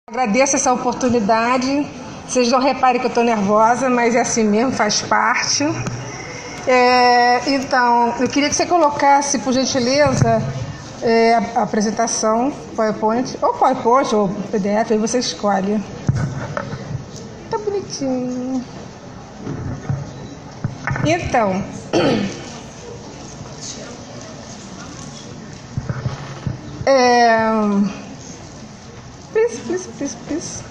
Agradeço essa oportunidade. Vocês não reparem que eu estou nervosa, mas é assim mesmo, faz parte. Então, eu queria que você colocasse, por gentileza, a apresentação, PowerPoint, ou PDF, aí você escolhe. Tá bonitinho. Então, please.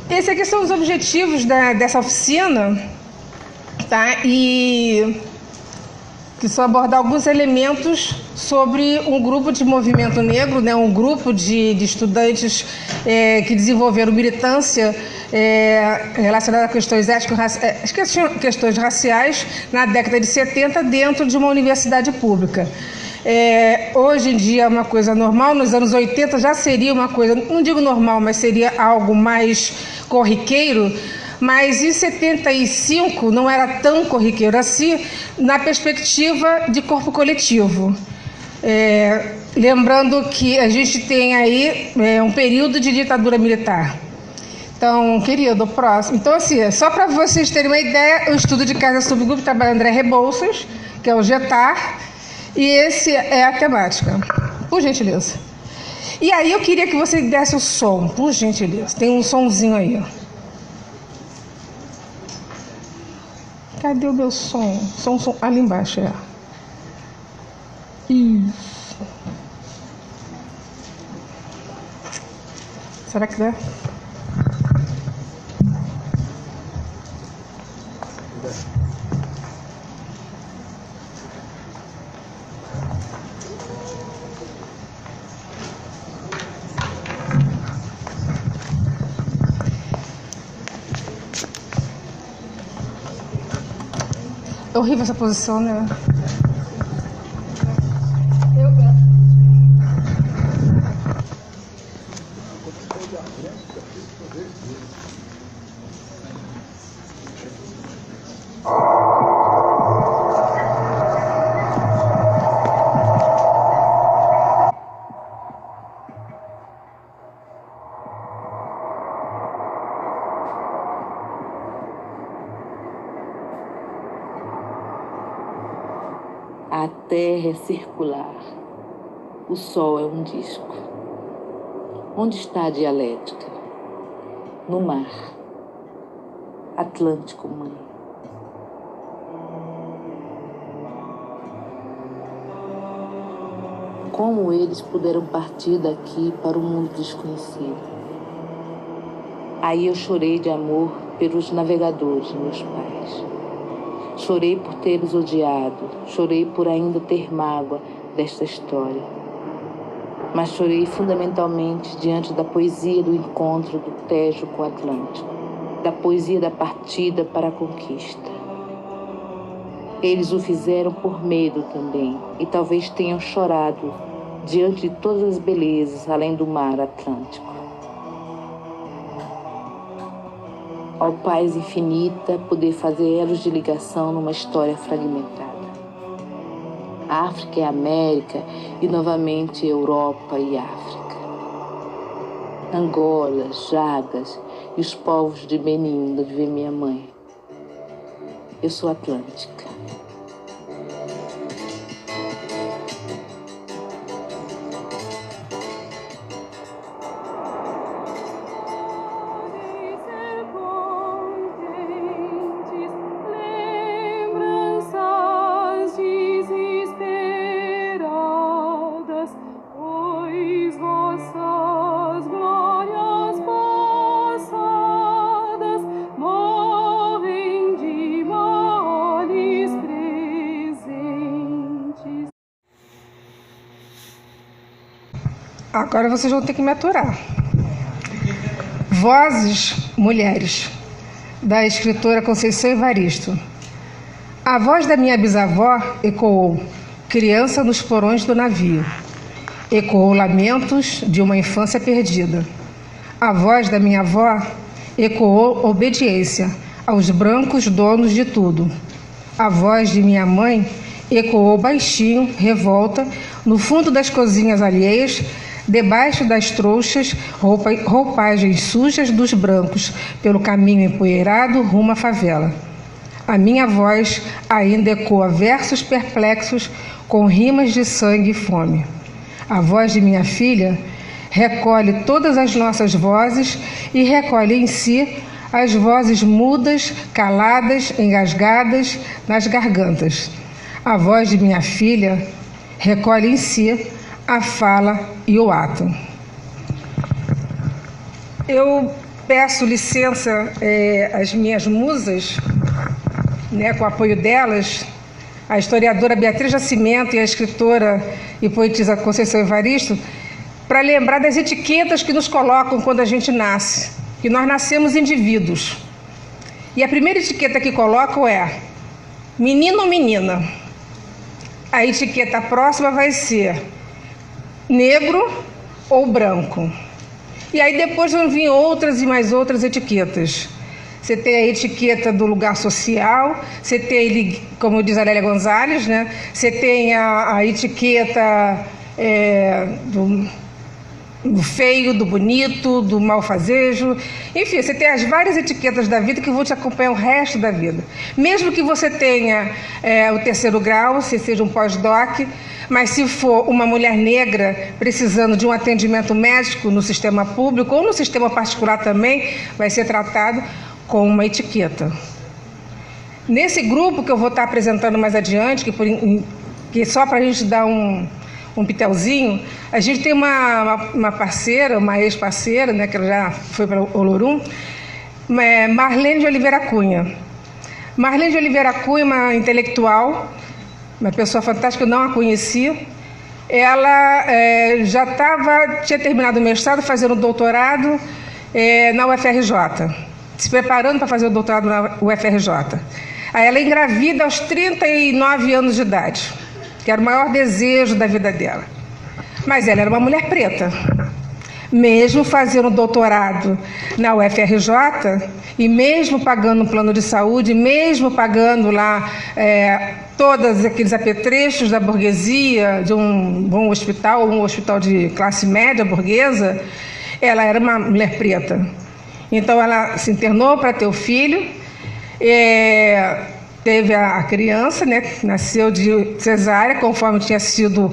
Esses aqui são os objetivos dessa oficina, tá? E que são abordar alguns elementos sobre um grupo de movimento negro, né? Um grupo de estudantes que desenvolveram militância relacionada a questões étnico-raciais, questões raciais na década de 70 dentro de uma universidade pública. Hoje em dia é uma coisa normal, nos anos 80 já seria uma coisa, não digo normal, mas seria algo mais corriqueiro, mas em 75 não era tão corriqueiro assim, na perspectiva de corpo coletivo. Lembrando que a gente tem aí um período de ditadura militar. Então, querido, próximo. Então, assim, só para vocês terem uma ideia, o estudo de casa subgrupo trabalha André Rebouças, que é o GETAR, e esse é a temática, por gentileza. E aí eu queria que você desse o som, por gentileza. Tem um somzinho aí, ó. Cadê o meu som? Som ali embaixo, Isso. Será que dá? É horrível essa posição, né? A Terra é circular, o Sol é um disco. Onde está a dialética? No mar. Atlântico, mãe. Como eles puderam partir daqui para um mundo desconhecido? Aí eu chorei de amor pelos navegadores, meus pais. Chorei por tê-los odiado, chorei por ainda ter mágoa desta história. Mas chorei fundamentalmente diante da poesia do encontro do Tejo com o Atlântico, da poesia da partida para a conquista. Eles o fizeram por medo também, e talvez tenham chorado diante de todas as belezas além do mar Atlântico. Ó paz infinita, poder fazer elos de ligação numa história fragmentada. A África é a América e novamente Europa e África. Angola, Jagas e os povos de Benin, onde vê minha mãe. Eu sou atlântica. Agora vocês vão ter que me aturar. Vozes, mulheres, da escritora Conceição Evaristo. A voz da minha bisavó ecoou, criança nos porões do navio. Ecoou lamentos de uma infância perdida. A voz da minha avó ecoou obediência aos brancos donos de tudo. A voz de minha mãe ecoou baixinho, revolta, no fundo das cozinhas alheias, debaixo das trouxas, roupagens sujas dos brancos, pelo caminho empoeirado rumo à favela. A minha voz ainda ecoa versos perplexos com rimas de sangue e fome. A voz de minha filha recolhe todas as nossas vozes e recolhe em si as vozes mudas, caladas, engasgadas nas gargantas. A voz de minha filha recolhe em si a fala e o ato. Eu peço licença às minhas musas, com o apoio delas, a historiadora Beatriz Nascimento e a escritora e poetisa Conceição Evaristo, para lembrar das etiquetas que nos colocam quando a gente nasce, que nós nascemos indivíduos. E a primeira etiqueta que colocam é menino ou menina. A etiqueta próxima vai ser negro ou branco. E aí depois vão vir outras e mais outras etiquetas. Você tem a etiqueta do lugar social, você tem, como diz a Lélia Gonzalez, você tem a etiqueta do feio, do bonito, do malfazejo. Enfim, você tem as várias etiquetas da vida que vão te acompanhar o resto da vida. Mesmo que você tenha o 3º grau, se seja um pós-doc, mas se for uma mulher negra precisando de um atendimento médico no sistema público ou no sistema particular também, vai ser tratado com uma etiqueta. Nesse grupo que eu vou estar apresentando mais adiante, que só para a gente dar um pitelzinho, a gente tem uma parceira, uma ex-parceira, que ela já foi para o Olorum, Marlene de Oliveira Cunha. Marlene de Oliveira Cunha, uma intelectual, uma pessoa fantástica, eu não a conhecia. Ela tinha terminado o mestrado, fazendo doutorado na UFRJ, se preparando para fazer o doutorado na UFRJ. Aí ela engravida aos 39 anos de idade, que era o maior desejo da vida dela. Mas ela era uma mulher preta. Mesmo fazendo doutorado na UFRJ, e mesmo pagando um plano de saúde, mesmo pagando lá todos aqueles apetrechos da burguesia, de um bom hospital, um hospital de classe média burguesa, ela era uma mulher preta. Então ela se internou para ter o filho, teve a criança, nasceu de cesárea, conforme tinha sido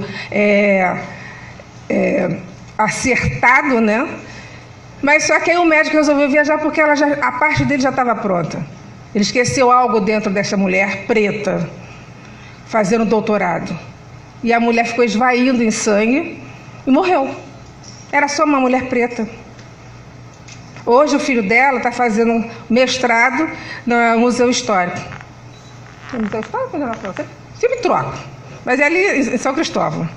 acertado, Mas só que aí o médico resolveu viajar porque a parte dele já estava pronta. Ele esqueceu algo dentro dessa mulher preta, fazendo doutorado. E a mulher ficou esvaindo em sangue e morreu. Era só uma mulher preta. Hoje o filho dela está fazendo mestrado no Museu Histórico. Museu Histórico? Sempre troco. Mas é ali em São Cristóvão.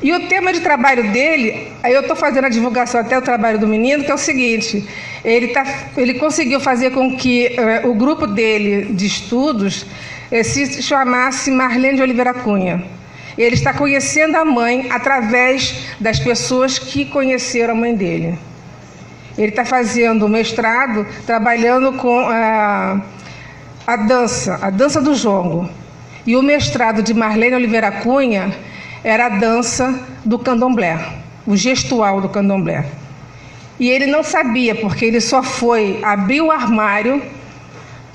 E o tema de trabalho dele, aí eu estou fazendo a divulgação até o trabalho do menino, que é o seguinte: ele conseguiu fazer com que o grupo dele de estudos se chamasse Marlene de Oliveira Cunha. Ele está conhecendo a mãe através das pessoas que conheceram a mãe dele. Ele está fazendo o mestrado trabalhando com a dança do jongo. E o mestrado de Marlene Oliveira Cunha era a dança do candomblé, o gestual do candomblé. E ele não sabia, porque ele só foi abrir o armário,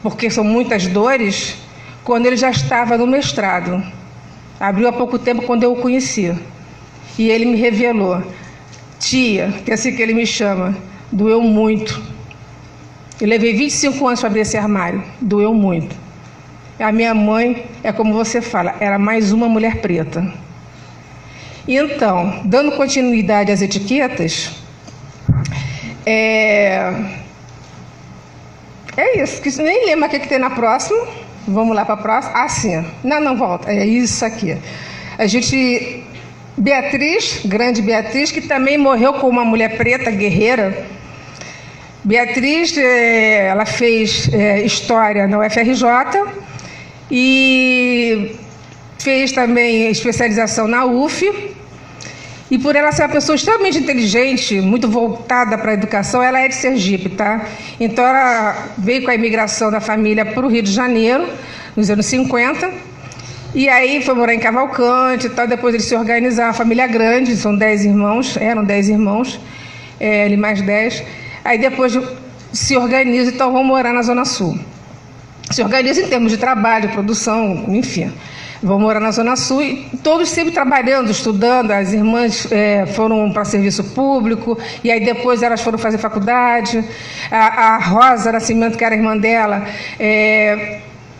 porque são muitas dores, quando ele já estava no mestrado. Abriu há pouco tempo, quando eu o conheci. E ele me revelou: tia, que é assim que ele me chama, doeu muito. Eu levei 25 anos para abrir esse armário, doeu muito. A minha mãe, é como você fala, era mais uma mulher preta. Então, dando continuidade às etiquetas, é isso, que nem lembra o que tem na próxima. Vamos lá para a próxima. Ah, sim. Não, volta. É isso aqui. A gente... Beatriz, grande Beatriz, que também morreu como uma mulher preta, guerreira. Beatriz, ela fez história na UFRJ e fez também especialização na UF. E por ela ser uma pessoa extremamente inteligente, muito voltada para a educação, ela é de Sergipe, tá? Então ela veio com a imigração da família para o Rio de Janeiro, nos anos 50, E aí foi morar em Cavalcante e tal. Depois eles se organizaram, uma família grande, são 10 irmãos, eram 10 irmãos, ele mais 10. Aí depois se organizam, então vão morar na Zona Sul. Se organizam em termos de trabalho, de produção, enfim. Vão morar na Zona Sul e todos sempre trabalhando, estudando. As irmãs foram para serviço público e aí depois elas foram fazer faculdade. A Rosa Nascimento, que era irmã dela,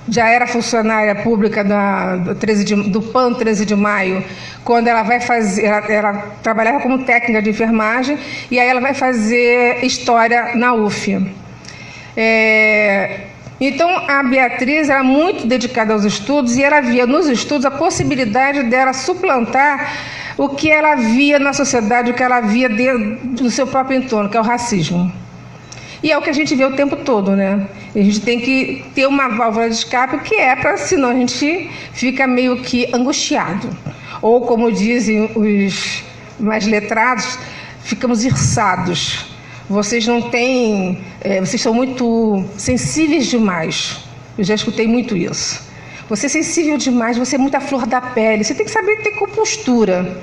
já era funcionária pública do PAN 13 de Maio, quando ela vai fazer, ela trabalhava como técnica de enfermagem e aí ela vai fazer História na UF. Então, a Beatriz era muito dedicada aos estudos e ela via nos estudos a possibilidade dela suplantar o que ela via na sociedade, o que ela via dentro do seu próprio entorno, que é o racismo. E é o que a gente vê o tempo todo, né? A gente tem que ter uma válvula de escape senão a gente fica meio que angustiado. Ou, como dizem os mais letrados, ficamos irçados. Vocês não têm... vocês são muito sensíveis demais. Eu já escutei muito isso. Você é sensível demais, você é muito à flor da pele. Você tem que saber ter compostura.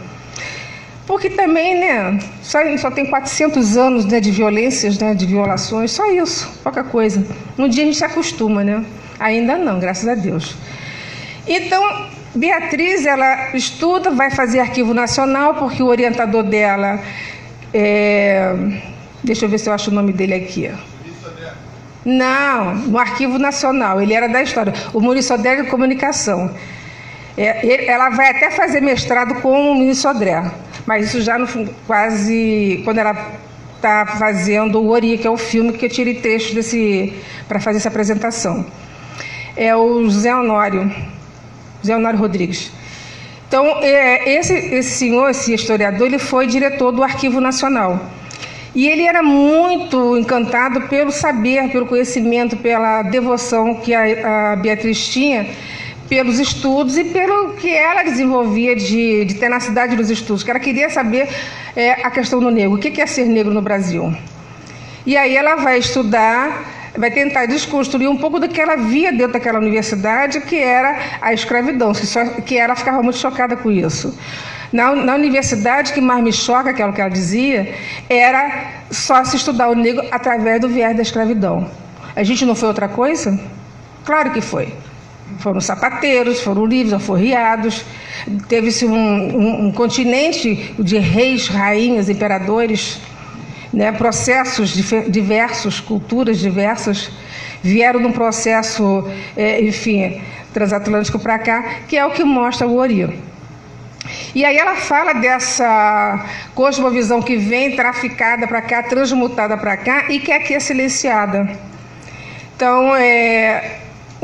Porque também, né, só tem 400 anos, né, de violências, né, de violações, só isso, pouca coisa. Um dia a gente se acostuma, né? Ainda não, graças a Deus. Então, Beatriz, ela estuda, vai fazer Arquivo Nacional, porque o orientador dela deixa eu ver se eu acho o nome dele aqui. Não, no Arquivo Nacional, ele era da História. O Muniz Sodré de Comunicação. Ela vai até fazer mestrado com o Muniz Sodré, mas isso já quase quando ela está fazendo o Ori, que é o filme que eu tirei trechos para fazer essa apresentação. É o Zé Honório Rodrigues. Então, esse senhor, esse historiador, ele foi diretor do Arquivo Nacional. E ele era muito encantado pelo saber, pelo conhecimento, pela devoção que a Beatriz tinha pelos estudos e pelo que ela desenvolvia de tenacidade nos estudos, que ela queria saber a questão do negro, o que é ser negro no Brasil. E aí ela vai estudar, vai tentar desconstruir um pouco do que ela via dentro daquela universidade, que era a escravidão, que ela ficava muito chocada com isso. Na universidade, o que mais me choca, que é o que ela dizia, era só se estudar o negro através do viés da escravidão. A gente não foi outra coisa? Claro que foi. Foram sapateiros, foram livres, alforriados, teve-se um continente de reis, rainhas, imperadores, né, processos diversos, culturas diversas, vieram num processo, transatlântico para cá, que é o que mostra o Ori. E aí ela fala dessa cosmovisão que vem traficada para cá, transmutada para cá, e que aqui é silenciada. Então,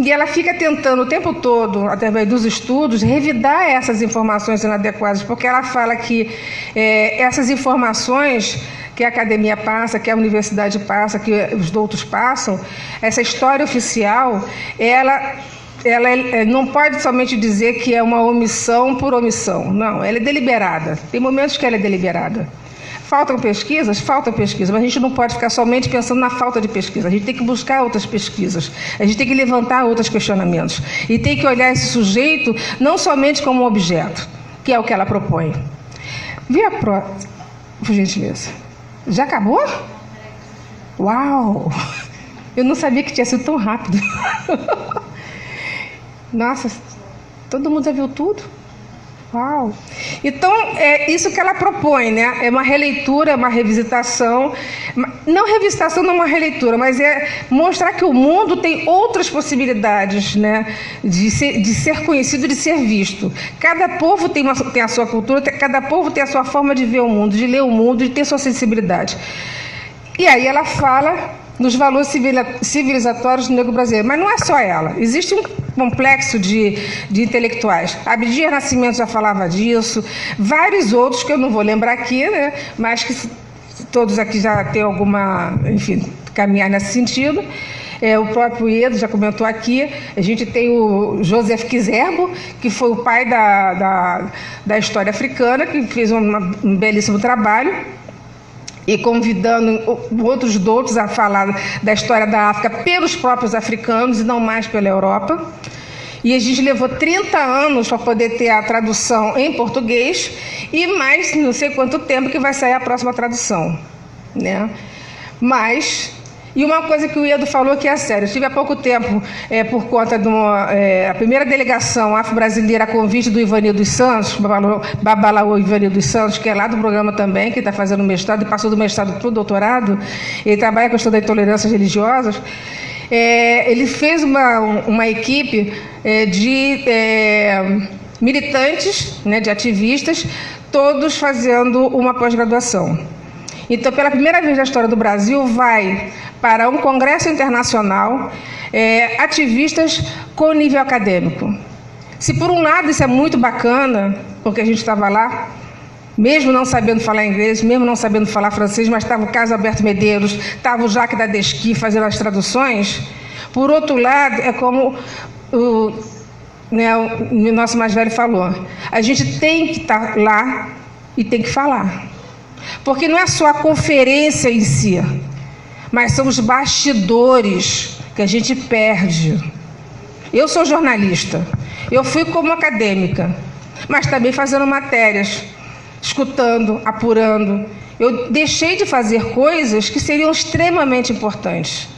e ela fica tentando o tempo todo, através dos estudos, revidar essas informações inadequadas, porque ela fala que essas informações que a academia passa, que a universidade passa, que os doutos passam, essa história oficial, ela não pode somente dizer que é uma omissão por omissão. Não, ela é deliberada. Tem momentos que ela é deliberada. Faltam pesquisas, mas a gente não pode ficar somente pensando na falta de pesquisa. A gente tem que buscar outras pesquisas. A gente tem que levantar outros questionamentos. E tem que olhar esse sujeito não somente como um objeto, que é o que ela propõe. Vê a próxima, por gentileza. Já acabou? Uau! Eu não sabia que tinha sido tão rápido. Nossa, todo mundo já viu tudo? Uau! Então, é isso que ela propõe, né? É uma releitura, uma revisitação. Não revisitação, não é uma releitura, mas é mostrar que o mundo tem outras possibilidades, né? De ser conhecido, de ser visto. Cada povo tem a sua cultura, cada povo tem a sua forma de ver o mundo, de ler o mundo, de ter sua sensibilidade. E aí ela fala nos valores civilizatórios do negro brasileiro. Mas não é só ela. Existe um complexo de intelectuais. Abdias Nascimento já falava disso, vários outros que eu não vou lembrar aqui, né? Mas que todos aqui já têm alguma, caminhar nesse sentido. O próprio Edo já comentou aqui. A gente tem o Joseph Kizerbo, que foi o pai da história africana, que fez um belíssimo trabalho, e convidando outros doutos a falar da história da África pelos próprios africanos e não mais pela Europa. E a gente levou 30 anos para poder ter a tradução em português e mais não sei quanto tempo que vai sair a próxima tradução, né? Mas, e uma coisa que o Edo falou que é sério, eu estive há pouco tempo, por conta de a primeira delegação afro-brasileira a convite do Ivanildo dos Santos, Babalaô Ivanildo dos Santos, que é lá do programa também, que está fazendo mestrado e passou do mestrado para o doutorado, ele trabalha com a questão das intolerâncias religiosas. Ele fez uma equipe de militantes, né, de ativistas, todos fazendo uma pós-graduação. Então, pela primeira vez na história do Brasil, vai para um congresso internacional ativistas com nível acadêmico. Se por um lado isso é muito bacana, porque a gente estava lá, mesmo não sabendo falar inglês, mesmo não sabendo falar francês, mas estava o Carlos Alberto Medeiros, estava o Jacques Dadeschi fazendo as traduções. Por outro lado, é como o nosso mais velho falou, a gente tem que estar lá e tem que falar. Porque não é só a conferência em si, mas são os bastidores que a gente perde. Eu sou jornalista, eu fui como acadêmica, mas também fazendo matérias, escutando, apurando. Eu deixei de fazer coisas que seriam extremamente importantes,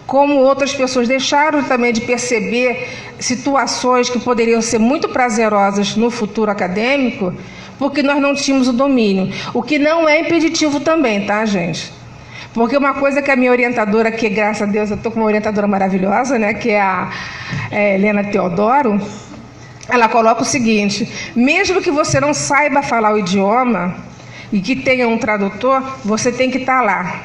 como outras pessoas deixaram também de perceber situações que poderiam ser muito prazerosas no futuro acadêmico, porque nós não tínhamos o domínio, o que não é impeditivo também, tá, gente? Porque uma coisa que a minha orientadora, que graças a Deus eu estou com uma orientadora maravilhosa, né, que é a Helena Teodoro, ela coloca o seguinte: mesmo que você não saiba falar o idioma e que tenha um tradutor, você tem que estar lá,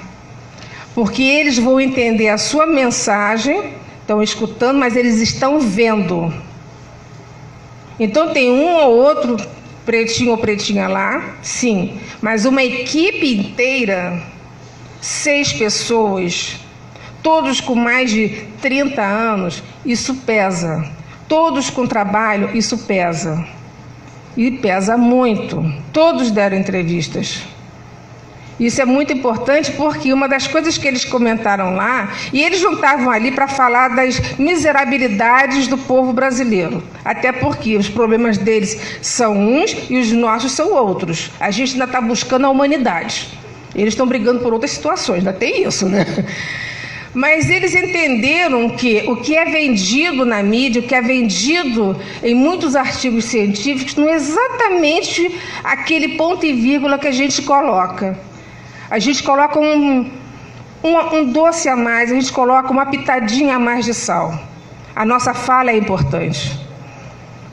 porque eles vão entender a sua mensagem, estão escutando, mas eles estão vendo. Então tem um ou outro pretinho ou pretinha lá, sim, mas uma equipe inteira, 6 pessoas, todos com mais de 30 anos, isso pesa. Todos com trabalho, isso pesa. E pesa muito. Todos deram entrevistas. Isso é muito importante porque uma das coisas que eles comentaram lá, e eles não estavam ali para falar das miserabilidades do povo brasileiro, até porque os problemas deles são uns e os nossos são outros. A gente ainda está buscando a humanidade. Eles estão brigando por outras situações, ainda tem isso, né? Mas eles entenderam que o que é vendido na mídia, o que é vendido em muitos artigos científicos, não é exatamente aquele ponto e vírgula que a gente coloca. A gente coloca um doce a mais, a gente coloca uma pitadinha a mais de sal. A nossa fala é importante.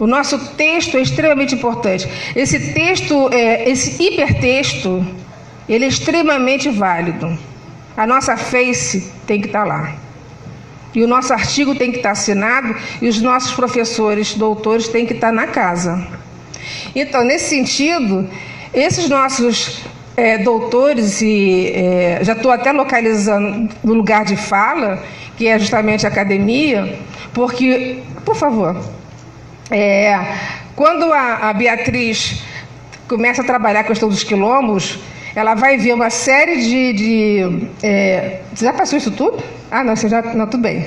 O nosso texto é extremamente importante. Esse texto, esse hipertexto, ele é extremamente válido. A nossa face tem que estar lá. E o nosso artigo tem que estar assinado e os nossos professores, doutores, têm que estar na casa. Então, nesse sentido, esses nossos doutores, e já estou até localizando no lugar de fala, que é justamente a academia, porque, por favor, quando a Beatriz começa a trabalhar a questão dos quilombos, ela vai ver uma série você já passou isso tudo? Ah, não, você já... Não, tudo bem.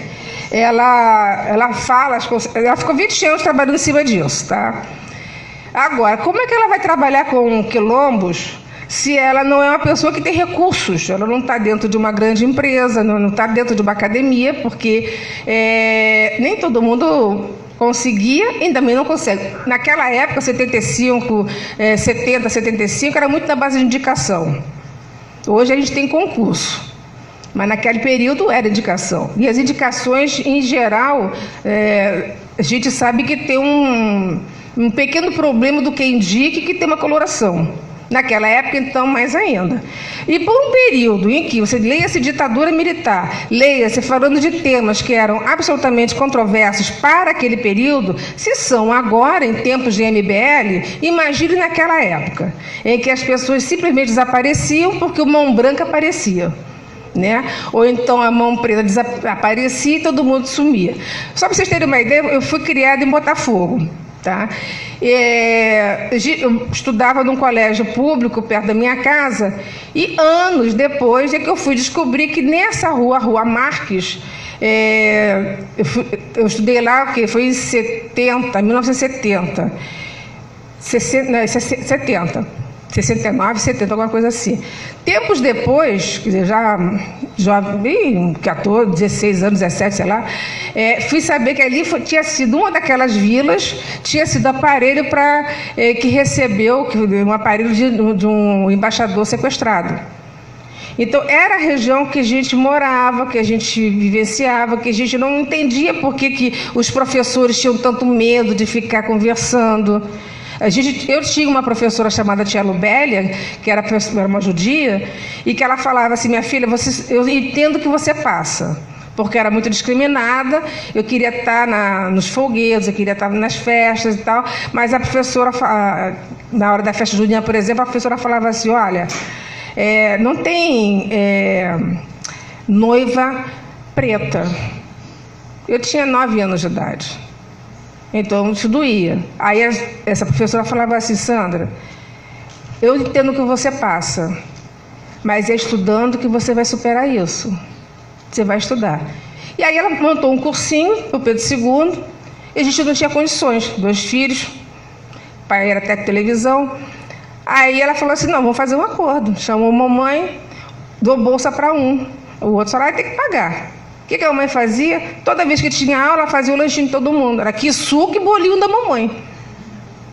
Ela fala... Ela ficou 20 anos trabalhando em cima disso, tá? Agora, como é que ela vai trabalhar com quilombos se ela não é uma pessoa que tem recursos? Ela não está dentro de uma grande empresa, não está dentro de uma academia, porque nem todo mundo conseguia e também não consegue. Naquela época, 75, 70, 75, era muito na base de indicação. Hoje a gente tem concurso, mas naquele período era indicação. E as indicações, em geral, a gente sabe que tem um pequeno problema do que indica e que tem uma coloração. Naquela época, então, mais ainda. E por um período em que você leia-se ditadura militar, leia-se falando de temas que eram absolutamente controversos para aquele período, se são agora, em tempos de MBL, imagine naquela época, em que as pessoas simplesmente desapareciam porque o mão branca aparecia, né? Ou então a mão preta desaparecia e todo mundo sumia. Só para vocês terem uma ideia, eu fui criada em Botafogo. Tá? Eu estudava num colégio público perto da minha casa e anos depois é que eu fui descobrir que nessa rua, a Rua Marques, eu estudei lá, que foi em 1970. 70. 69, 70, alguma coisa assim. Tempos depois, quer dizer, já jovem, 14, 16 anos, 17, sei lá, fui saber que ali tinha sido uma daquelas vilas, tinha sido aparelho que recebeu um aparelho de um embaixador sequestrado. Então, era a região que a gente morava, que a gente vivenciava, que a gente não entendia por que os professores tinham tanto medo de ficar conversando. Eu tinha uma professora chamada Tia Lubélia, que era uma judia, e que ela falava assim: minha filha, eu entendo que você passa, porque era muito discriminada, eu queria estar nos folguedos, eu queria estar nas festas e tal, mas a professora, na hora da festa junina, por exemplo, a professora falava assim: olha, não tem noiva preta. Eu tinha 9 anos de idade. Então, isso doía. Aí essa professora falava assim: Sandra, eu entendo que você passa, mas é estudando que você vai superar isso. Você vai estudar. E aí ela montou um cursinho para o Pedro II, e a gente não tinha condições, 2 filhos, o pai era técnico de televisão. Aí ela falou assim: não, vamos fazer um acordo. Chamou a mamãe, dou bolsa para um, o outro só vai ter que pagar. O que a mamãe fazia? Toda vez que tinha aula, ela fazia o lanchinho de todo mundo. Era quiçuca e bolinho da mamãe.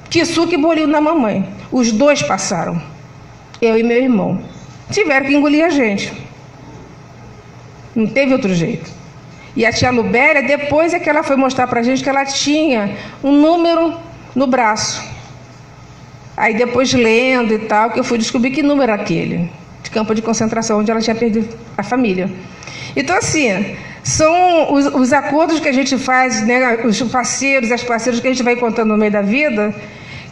Quiçuca e bolinho da mamãe. Os 2 passaram. Eu e meu irmão. Tiveram que engolir a gente. Não teve outro jeito. E a tia Lubélia, depois é que ela foi mostrar pra gente que ela tinha um número no braço. Aí depois, lendo e tal, que eu fui descobrir que número era aquele. De campo de concentração, onde ela tinha perdido a família. Então, assim, são os acordos que a gente faz, né, os parceiros, as parceiras que a gente vai encontrando no meio da vida,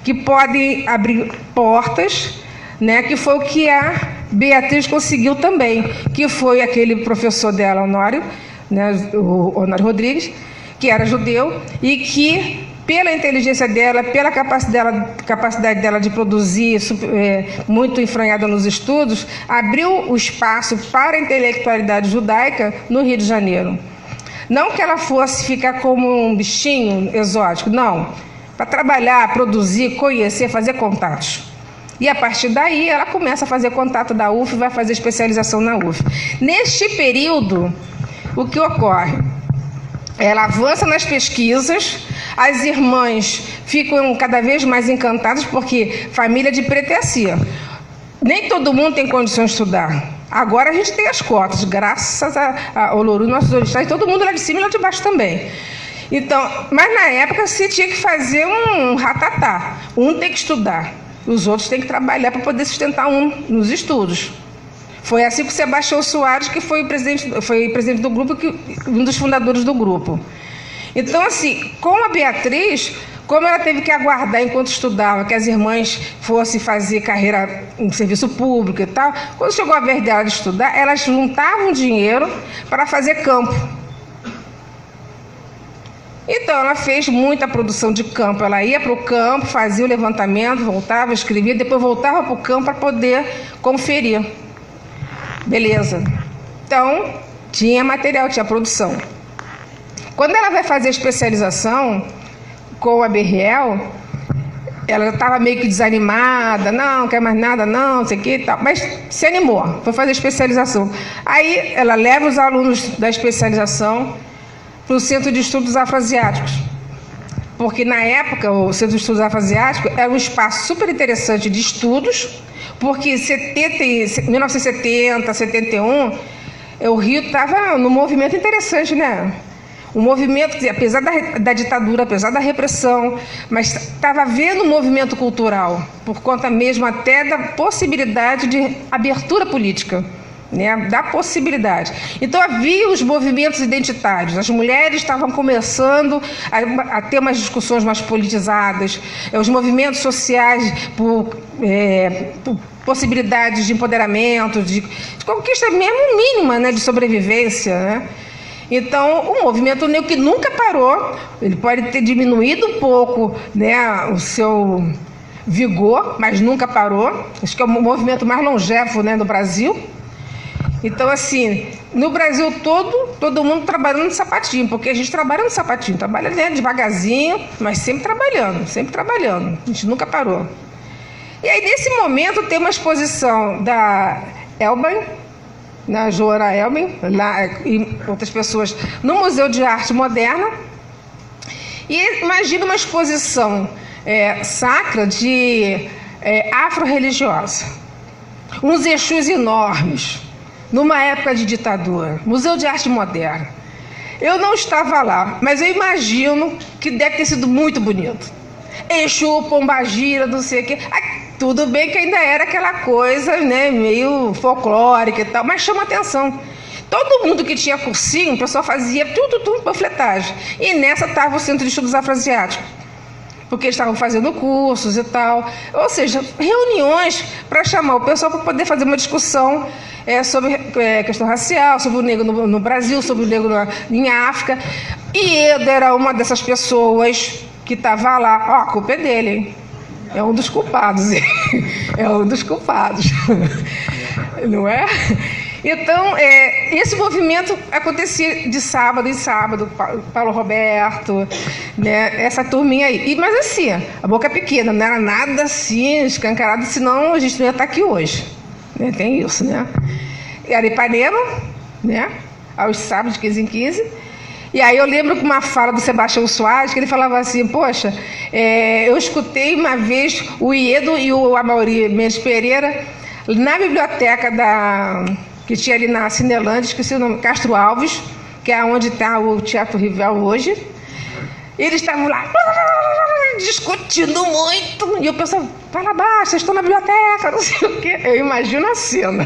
que podem abrir portas, né, que foi o que a Beatriz conseguiu também, que foi aquele professor dela, Honório, né, o Honório Rodrigues, que era judeu, e que, pela inteligência dela, pela capacidade dela de produzir, muito enfranhada nos estudos, abriu o espaço para a intelectualidade judaica no Rio de Janeiro. Não que ela fosse ficar como um bichinho exótico, não. Para trabalhar, produzir, conhecer, fazer contatos. E a partir daí ela começa a fazer contato da UF e vai fazer especialização na UF. Neste período, o que ocorre? Ela avança nas pesquisas, as irmãs ficam cada vez mais encantadas, porque família de preto é assim. Nem todo mundo tem condições de estudar. Agora a gente tem as cotas, graças ao Louro, nossos orixás, todo mundo lá de cima e lá de baixo também. Então, mas na época se tinha que fazer um ratatá. Um tem que estudar, os outros têm que trabalhar para poder sustentar um nos estudos. Foi assim que o Sebastião Soares, que foi presidente do grupo, um dos fundadores do grupo. Então, assim, com a Beatriz, como ela teve que aguardar enquanto estudava que as irmãs fossem fazer carreira em serviço público e tal, quando chegou a vez dela de estudar, elas juntavam dinheiro para fazer campo. Então, ela fez muita produção de campo. Ela ia para o campo, fazia o levantamento, voltava, escrevia, depois voltava para o campo para poder conferir. Beleza. Então, tinha material, tinha produção. Quando ela vai fazer a especialização com a Berriel, ela estava meio que desanimada, não quer mais nada, não sei o que e tal, mas se animou, foi fazer a especialização. Aí ela leva os alunos da especialização para o Centro de Estudos Afroasiáticos, porque na época o Centro de Estudos Afroasiáticos era um espaço super interessante de estudos, porque em 1970, 71, o Rio estava num movimento interessante, né? Um movimento que, apesar da ditadura, apesar da repressão, mas estava havendo um movimento cultural, por conta mesmo até da possibilidade de abertura política, né? Da possibilidade. Então havia os movimentos identitários, as mulheres estavam começando a ter umas discussões mais politizadas, os movimentos sociais por possibilidades de empoderamento, de conquista mesmo mínima, né, de sobrevivência, né? Então, o movimento negro que nunca parou, ele pode ter diminuído um pouco, né, o seu vigor, mas nunca parou. Acho que é o movimento mais longevo, né, no Brasil. Então, assim, no Brasil todo mundo trabalhando no sapatinho, porque a gente trabalha no sapatinho, trabalha devagarzinho, mas sempre trabalhando, a gente nunca parou. E aí, nesse momento, tem uma exposição da Elben, na Joana Elben, lá, e outras pessoas, no Museu de Arte Moderna. E imagina uma exposição sacra de afro-religiosa. Uns Exus enormes, numa época de ditadura. Museu de Arte Moderna. Eu não estava lá, mas eu imagino que deve ter sido muito bonito. Exu, pombagira, não sei o quê. Tudo bem que ainda era aquela coisa, né, meio folclórica e tal, mas chama atenção. Todo mundo que tinha cursinho, o pessoal fazia tudo panfletagem. E nessa estava o Centro de Estudos Afroasiáticos, porque eles estavam fazendo cursos e tal. Ou seja, reuniões para chamar o pessoal para poder fazer uma discussão sobre questão racial, sobre o negro no Brasil, sobre o negro em África. E Edo era uma dessas pessoas que estava lá. Ó, a culpa é dele, hein? É um dos culpados. É um dos culpados. Não é? Então, esse movimento acontecia de sábado em sábado, Paulo Roberto, né, essa turminha aí. Mas assim, a boca pequena, não era nada assim, escancarado, senão a gente não ia estar aqui hoje. Né, tem isso, né? Era Ipanema, né, aos sábados, de 15 em 15. E aí eu lembro uma fala do Sebastião Soares, que ele falava assim, poxa, eu escutei uma vez o Iedo e o Amaury Mendes Pereira na biblioteca que tinha ali na Cinelândia, esqueci o nome, Castro Alves, que é onde está o Teatro Rival hoje. Eles estavam lá discutindo muito, e o pessoal, fala baixo, vocês estão na biblioteca, não sei o quê. Eu imagino a cena.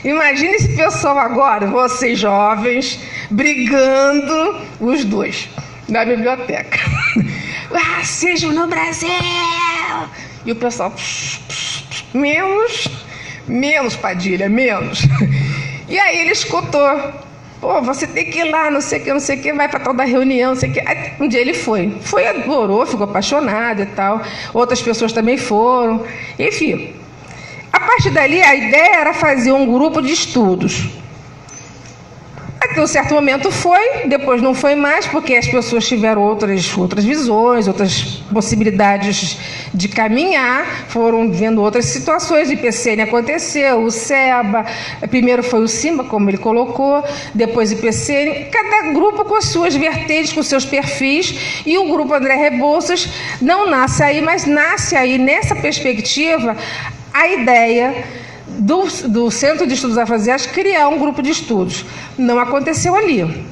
Imagine esse pessoal agora, vocês jovens, brigando, os dois, na biblioteca. Racismo no Brasil! E o pessoal, menos, Padilha, menos. E aí ele escutou, pô, você tem que ir lá, não sei o que, vai para tal da reunião, não sei o que. Aí, um dia ele foi, adorou, ficou apaixonado e tal. Outras pessoas também foram, enfim. A partir dali, a ideia era fazer um grupo de estudos. Até um certo momento foi, depois não foi mais, porque as pessoas tiveram outras visões, outras possibilidades de caminhar, foram vendo outras situações. O IPCN aconteceu, o SEBA, primeiro foi o SIMBA, como ele colocou, depois o IPCN, cada grupo com as suas vertentes, com seus perfis, e o grupo André Rebouças não nasce aí, mas nasce aí nessa perspectiva a ideia do Centro de Estudos Afroasiáticos criar um grupo de estudos. Não aconteceu ali.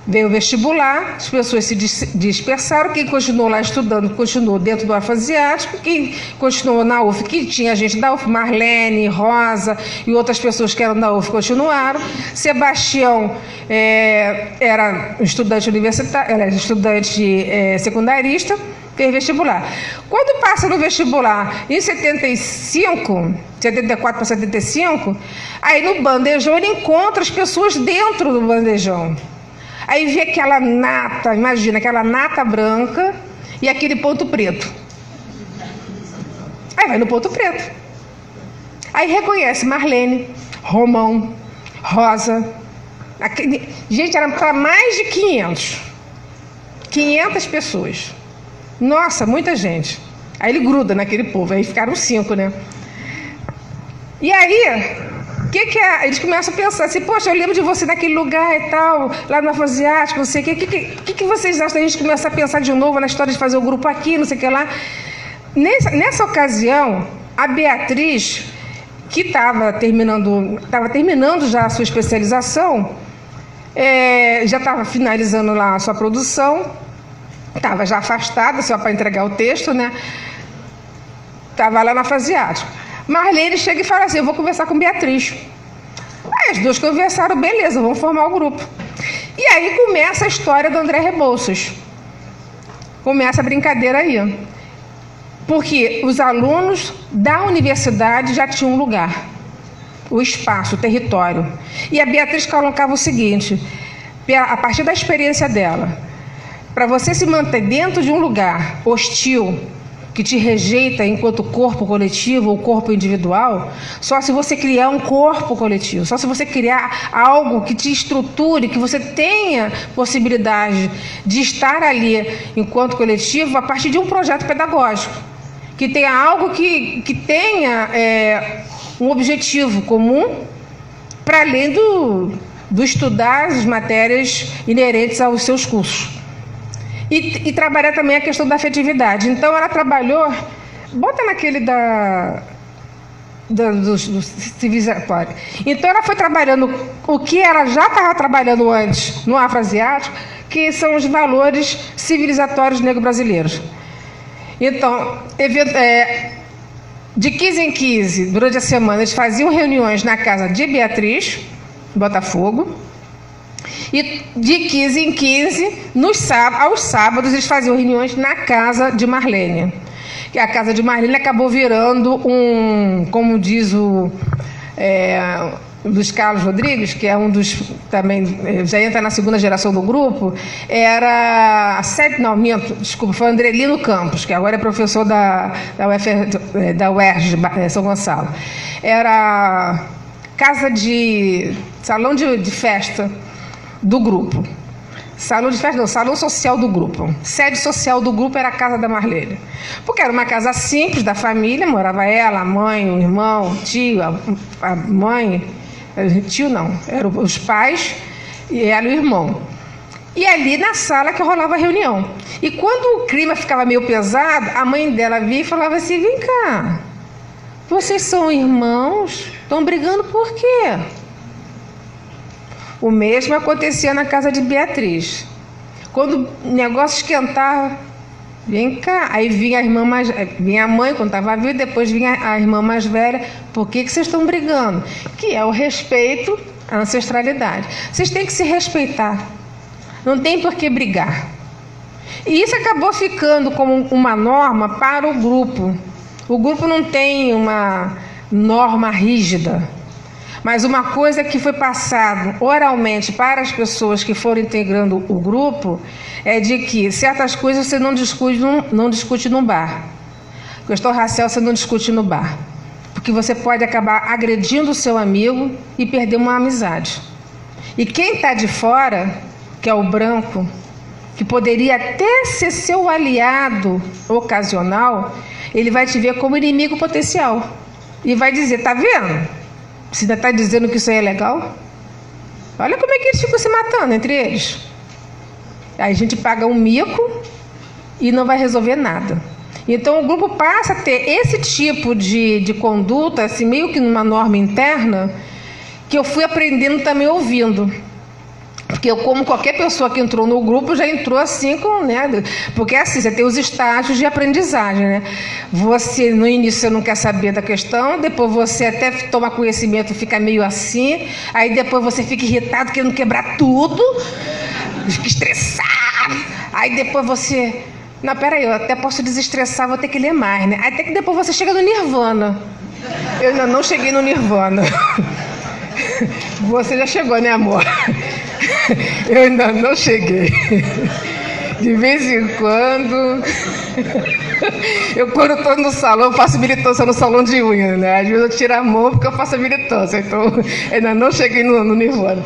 Veio o vestibular, as pessoas se dispersaram, quem continuou lá estudando continuou dentro do Afroasiático, quem continuou na UF, que tinha gente da UF, Marlene, Rosa e outras pessoas que eram da UF continuaram. Sebastião era estudante universitário, era estudante secundarista, fez vestibular. Quando passa no vestibular, em 74 para 75, aí no bandejão ele encontra as pessoas dentro do bandejão. Aí vê aquela nata, imagina, aquela nata branca e aquele ponto preto. Aí vai no ponto preto. Aí reconhece Marlene, Romão, Rosa. Gente, era para mais de 500 pessoas. Nossa, muita gente. Aí ele gruda naquele povo, aí ficaram 5, né? E aí, eles começam a pensar assim, poxa, eu lembro de você naquele lugar e tal, lá no Afroasiático, não sei o que. O que vocês acham da gente começar a pensar de novo na história de fazer o grupo aqui, não sei o que lá? Nessa ocasião, a Beatriz, que estava terminando já a sua especialização, já estava finalizando lá a sua produção, estava já afastada, só para entregar o texto, né? Estava lá no Afroasiático. Marlene chega e fala assim, eu vou conversar com Beatriz. Aí as duas conversaram, beleza, vamos formar o grupo. E aí começa a história do André Rebouças. Começa a brincadeira aí. Porque os alunos da universidade já tinham um lugar, o espaço, o território. E a Beatriz colocava o seguinte, a partir da experiência dela, para você se manter dentro de um lugar hostil, que te rejeita enquanto corpo coletivo ou corpo individual, só se você criar um corpo coletivo, só se você criar algo que te estruture, que você tenha possibilidade de estar ali enquanto coletivo a partir de um projeto pedagógico, que tenha algo que tenha um objetivo comum para além do estudar as matérias inerentes aos seus cursos. E trabalhar também a questão da afetividade. Então, ela trabalhou... Bota naquele do civilizatório. Então, ela foi trabalhando o que ela já estava trabalhando antes no afroasiático, que são os valores civilizatórios negro-brasileiros. Então, de 15 em 15, durante a semana, eles faziam reuniões na casa de Beatriz, Botafogo. E de 15 em 15, aos sábados, eles faziam reuniões na casa de Marlene. E a casa de Marlene acabou virando como diz o Luiz Carlos Rodrigues, que é um dos, também, já entra na segunda geração do grupo, foi Andrelino Campos, que agora é professor da UERJ, São Gonçalo. Era salão de festa do grupo. Salão de festa não, salão social do grupo. Sede social do grupo era a casa da Marlene. Porque era uma casa simples da família, morava ela, a mãe, o irmão, o tio, a mãe, tio não, eram os pais e ela e o irmão. E ali na sala que rolava a reunião. E quando o clima ficava meio pesado, a mãe dela via e falava assim: vem cá, vocês são irmãos? Estão brigando por quê? O mesmo acontecia na casa de Beatriz. Quando o negócio esquentava, vem cá. Aí vinha vinha a mãe quando estava viva, depois vinha a irmã mais velha. Por que vocês estão brigando? Que é o respeito à ancestralidade. Vocês têm que se respeitar. Não tem por que brigar. E isso acabou ficando como uma norma para o grupo. O grupo não tem uma norma rígida. Mas uma coisa que foi passado oralmente para as pessoas que foram integrando o grupo é de que certas coisas você não discute num bar. Questão racial você não discute no bar. Porque você pode acabar agredindo o seu amigo e perder uma amizade. E quem está de fora, que é o branco, que poderia até ser seu aliado ocasional, ele vai te ver como inimigo potencial. E vai dizer: tá vendo? Você ainda está dizendo que isso aí é legal? Olha como é que eles ficam se matando entre eles. Aí a gente paga um mico e não vai resolver nada. Então o grupo passa a ter esse tipo de conduta, assim, meio que numa norma interna, que eu fui aprendendo também ouvindo. Porque eu, como qualquer pessoa que entrou no grupo, já entrou assim porque assim, você tem os estágios de aprendizagem, né? Você, no início, você não quer saber da questão, depois você até toma conhecimento, fica meio assim, aí depois você fica irritado, querendo quebrar tudo, fica estressado, aí depois você... Não, peraí, eu até posso desestressar, vou ter que ler mais, né? Até que depois você chega no Nirvana. Eu ainda não cheguei no Nirvana. Você já chegou, né, amor? Eu ainda não cheguei. De vez em quando, quando estou no salão, eu faço militância no salão de unha, né? Às vezes eu tiro a mão porque eu faço a militância, então ainda não cheguei no Nirvana.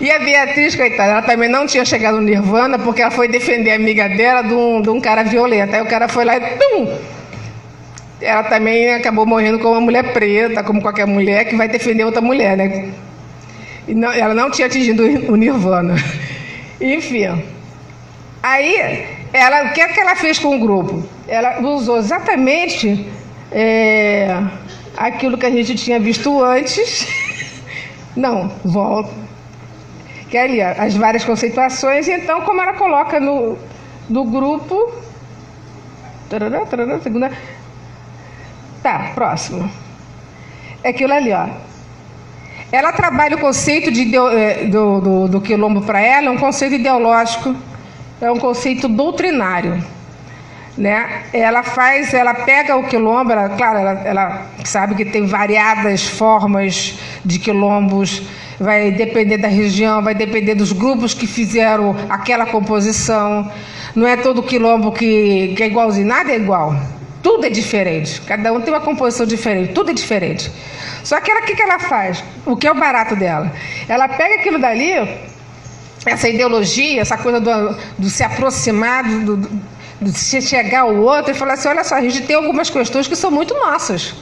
E a Beatriz, coitada, ela também não tinha chegado no Nirvana porque ela foi defender a amiga dela de um cara violento. Aí o cara foi lá e tum! Ela também acabou morrendo como uma mulher preta, como qualquer mulher que vai defender outra mulher, né? E não, ela não tinha atingido o Nirvana. Enfim. Aí, o que é que ela fez com o grupo? Ela usou exatamente aquilo que a gente tinha visto antes. Não, volta. Que é ali, as várias conceituações. Então, como ela coloca no grupo... segunda... Tá, próximo. É aquilo ali, ó. Ela trabalha o conceito do quilombo para ela, é um conceito ideológico, é um conceito doutrinário, né? Ela pega o quilombo, ela sabe que tem variadas formas de quilombos, vai depender da região, vai depender dos grupos que fizeram aquela composição. Não é todo quilombo que é igualzinho, nada é igual. Tudo é diferente, cada um tem uma composição diferente, tudo é diferente. Só que ela, o que ela faz? O que é o barato dela? Ela pega aquilo dali, essa ideologia, essa coisa do se aproximar, de se chegar ao outro e falar assim, olha só, a gente tem algumas questões que são muito nossas.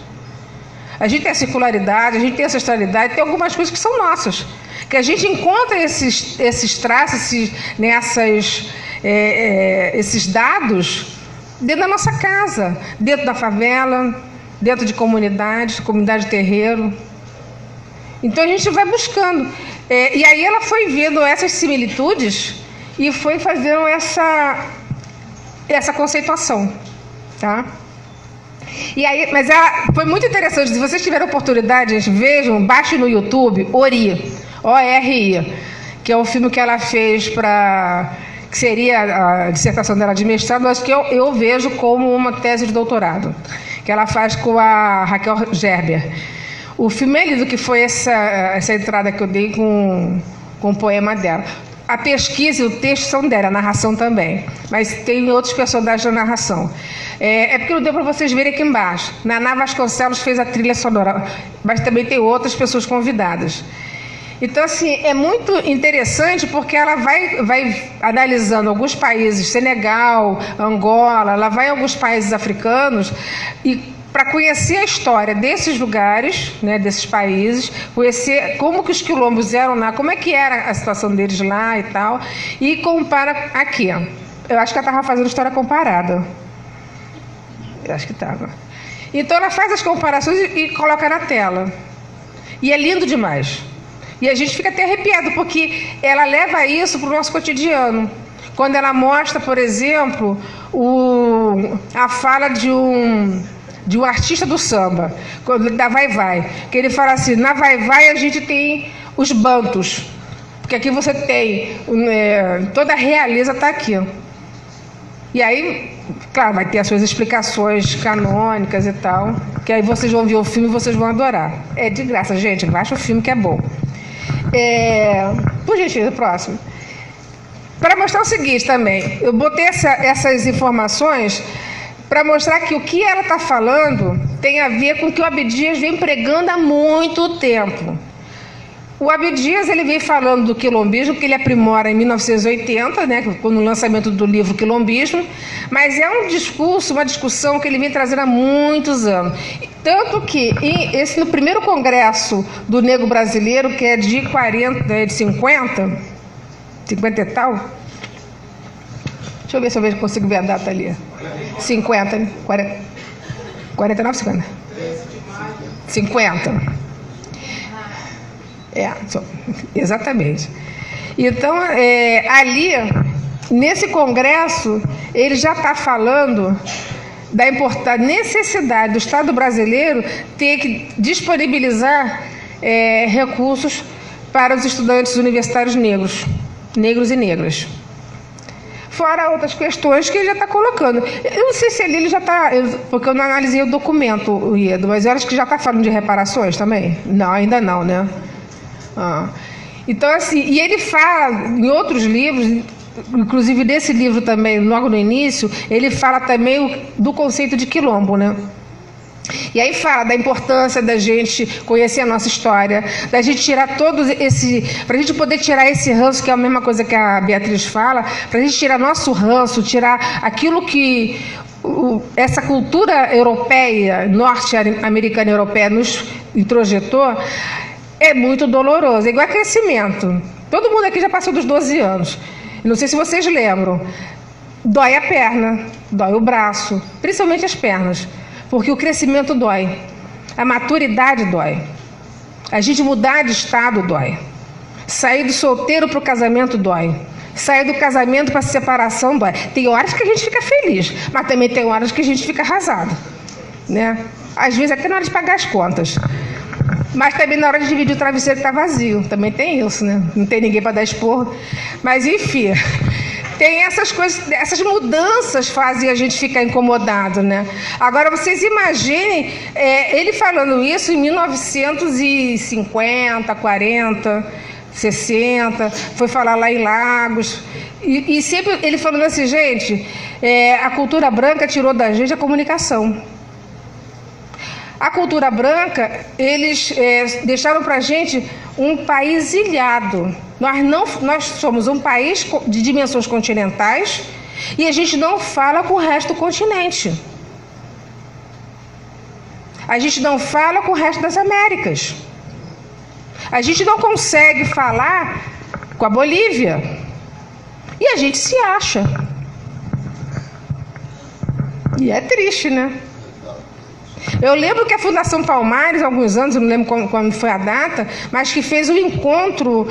A gente tem a circularidade, a gente tem a ancestralidade, tem algumas coisas que são nossas. Que a gente encontra esses traços, esses dados dentro da nossa casa, dentro da favela, dentro de comunidade terreiro. Então a gente vai buscando. E aí ela foi vendo essas similitudes e foi fazendo essa conceituação, tá? E aí, mas foi muito interessante. Se vocês tiverem oportunidade, gente, vejam, baixem no YouTube Ori, O-R-I, que é o filme que ela fez que seria a dissertação dela de mestrado, mas que eu vejo como uma tese de doutorado, que ela faz com a Raquel Gerber. O filme é lindo, que foi essa entrada que eu dei com o poema dela. A pesquisa e o texto são dela, a narração também, mas tem outros personagens na narração. É porque não deu para vocês verem aqui embaixo. Naná Vasconcelos fez a trilha sonora, mas também tem outras pessoas convidadas. Então, assim, é muito interessante porque ela vai analisando alguns países, Senegal, Angola, ela vai a alguns países africanos e para conhecer a história desses lugares, né, desses países, conhecer como que os quilombos eram lá, como é que era a situação deles lá e tal, e compara aqui. Eu acho que ela estava fazendo história comparada. Eu acho que estava. Então ela faz as comparações e coloca na tela. E é lindo demais. E a gente fica até arrepiado, porque ela leva isso para o nosso cotidiano. Quando ela mostra, por exemplo, a fala de um artista do samba, da Vai-Vai, que ele fala assim, na Vai-Vai a gente tem os bantos, porque aqui você tem, toda a realeza está aqui. E aí, claro, vai ter as suas explicações canônicas e tal, que aí vocês vão ver o filme e vocês vão adorar. É de graça, gente, baixa o filme que é bom. Por gentileza, próximo. Para mostrar o seguinte também, eu botei essas informações para mostrar que o que ela está falando tem a ver com o que o Abdias vem pregando há muito tempo. O Abdias, ele vem falando do quilombismo, que ele aprimora em 1980, né, com o lançamento do livro Quilombismo, mas é um discurso, uma discussão que ele vem trazendo há muitos anos. Tanto que no primeiro congresso do Negro Brasileiro, que é de 50 e tal, deixa eu ver se eu consigo ver a data ali. 50, né? 49, 50. 50. Exatamente. Então, ali, nesse congresso, ele já está falando da necessidade do Estado brasileiro ter que disponibilizar recursos para os estudantes universitários negros e negras. Fora outras questões que ele já está colocando. Eu não sei se ele já está, porque eu não analisei o documento, Iedo, mas eu acho que já está falando de reparações também? Não, ainda não, né? Então, assim, e ele fala em outros livros, inclusive desse livro também, logo no início, ele fala também do conceito de quilombo, né? E aí fala da importância da gente conhecer a nossa história, da gente tirar para a gente poder tirar esse ranço, que é a mesma coisa que a Beatriz fala, para a gente tirar nosso ranço, tirar aquilo que essa cultura europeia, norte-americana e europeia nos introjetou. É muito doloroso, é igual a crescimento. Todo mundo aqui já passou dos 12 anos. Não sei se vocês lembram. Dói a perna, dói o braço, principalmente as pernas, porque o crescimento dói, a maturidade dói, a gente mudar de estado dói, sair do solteiro para o casamento dói, sair do casamento para a separação dói. Tem horas que a gente fica feliz, mas também tem horas que a gente fica arrasado, né? Às vezes até na hora de pagar as contas. Mas também na hora de dividir o travesseiro que está vazio. Também tem isso, né? Não tem ninguém para dar esporro. Mas, enfim, tem essas coisas, essas mudanças fazem a gente ficar incomodado, né? Agora, vocês imaginem ele falando isso em 1950, 40, 60, foi falar lá em Lagos, e sempre ele falando assim, gente, a cultura branca tirou da gente a comunicação. A cultura branca, eles deixaram para a gente um país ilhado. Nós somos um país de dimensões continentais e a gente não fala com o resto do continente. A gente não fala com o resto das Américas. A gente não consegue falar com a Bolívia. E a gente se acha. E é triste, né? Eu lembro que a Fundação Palmares, há alguns anos, eu não lembro quando foi a data, mas que fez um encontro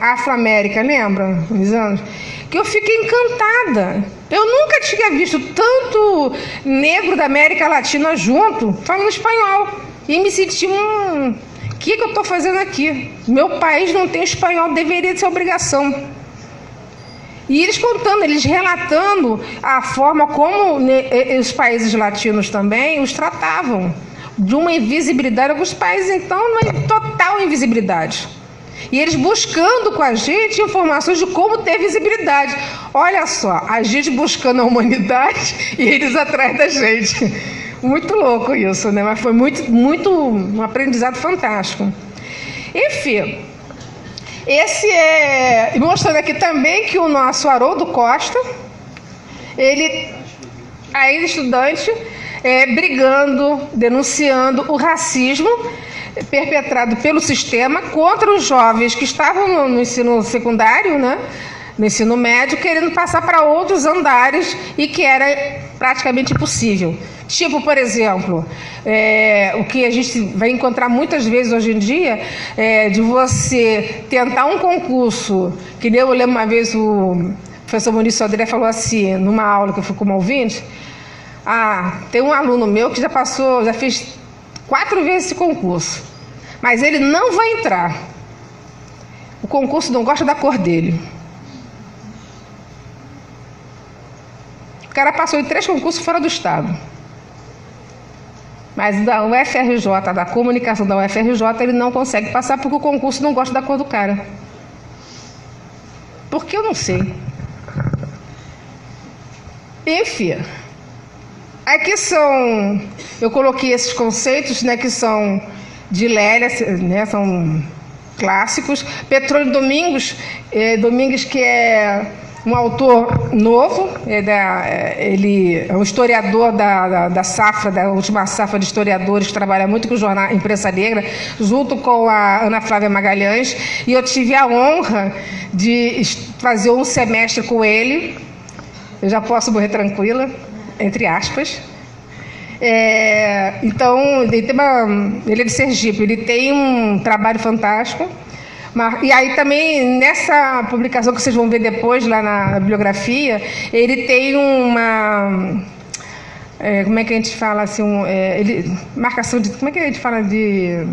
Afro-América, lembra? Uns anos? Que eu fiquei encantada. Eu nunca tinha visto tanto negro da América Latina junto, falando espanhol. E me senti, o que eu estou fazendo aqui? Meu país não tem espanhol, deveria ser obrigação. E eles contando, eles relatando a forma como os países latinos também os tratavam, de uma invisibilidade. Alguns países, então, uma total invisibilidade. E eles buscando com a gente informações de como ter visibilidade. Olha só, a gente buscando a humanidade e eles atrás da gente. Muito louco isso, né? Mas foi um aprendizado fantástico. Enfim, mostrando aqui também que o nosso Haroldo Costa, ele, ainda estudante, brigando, denunciando o racismo perpetrado pelo sistema contra os jovens que estavam no ensino secundário, né? No ensino médio, querendo passar para outros andares e que era praticamente impossível. Tipo, por exemplo, o que a gente vai encontrar muitas vezes hoje em dia, de você tentar um concurso, que nem eu lembro uma vez o professor Muniz Sodré falou assim, numa aula que eu fui como ouvinte, tem um aluno meu que já fez 4 vezes esse concurso, mas ele não vai entrar. O concurso não gosta da cor dele. O cara passou em 3 concursos fora do estado. Mas da UFRJ, da comunicação da UFRJ, ele não consegue passar porque o concurso não gosta da cor do cara. Porque eu não sei. Enfim, aqui eu coloquei esses conceitos, né, que são de Lélia, né, são clássicos. Petrônio Domingues, que é um autor novo, ele é um historiador da safra, da última safra de historiadores, que trabalha muito com o jornal Imprensa Negra, junto com a Ana Flávia Magalhães, e eu tive a honra de fazer um semestre com ele. Eu já posso morrer tranquila, entre aspas. Então, ele é de Sergipe, ele tem um trabalho fantástico. E aí também, nessa publicação que vocês vão ver depois, lá na bibliografia, ele tem uma... como é que a gente fala assim? Marcação de... Como é que a gente fala de...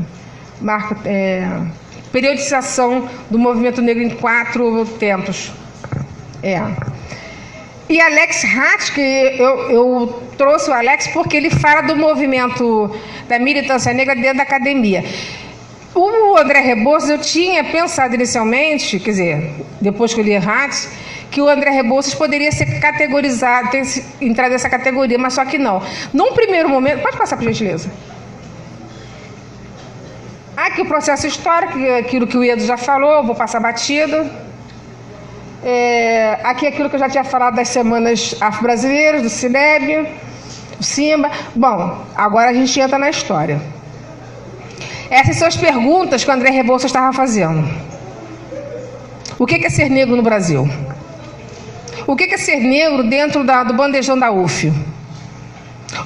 periodização do movimento negro em 4 tempos. E Alex Hatt, que eu trouxe o Alex porque ele fala do movimento da militância negra dentro da academia. O André Rebouças, eu tinha pensado inicialmente, quer dizer, depois que eu li Hatt, que o André Rebouças poderia ser categorizado, entrar nessa categoria, mas só que não. Num primeiro momento, pode passar, por gentileza. Aqui o processo histórico, aquilo que o Edo já falou, eu vou passar batido. Aqui aquilo que eu já tinha falado das semanas afro-brasileiras, do Cineb, do Simba. Bom, agora a gente entra na história. Essas são as perguntas que o André Rebouças estava fazendo. O que é ser negro no Brasil? O que é ser negro dentro do bandejão da UF?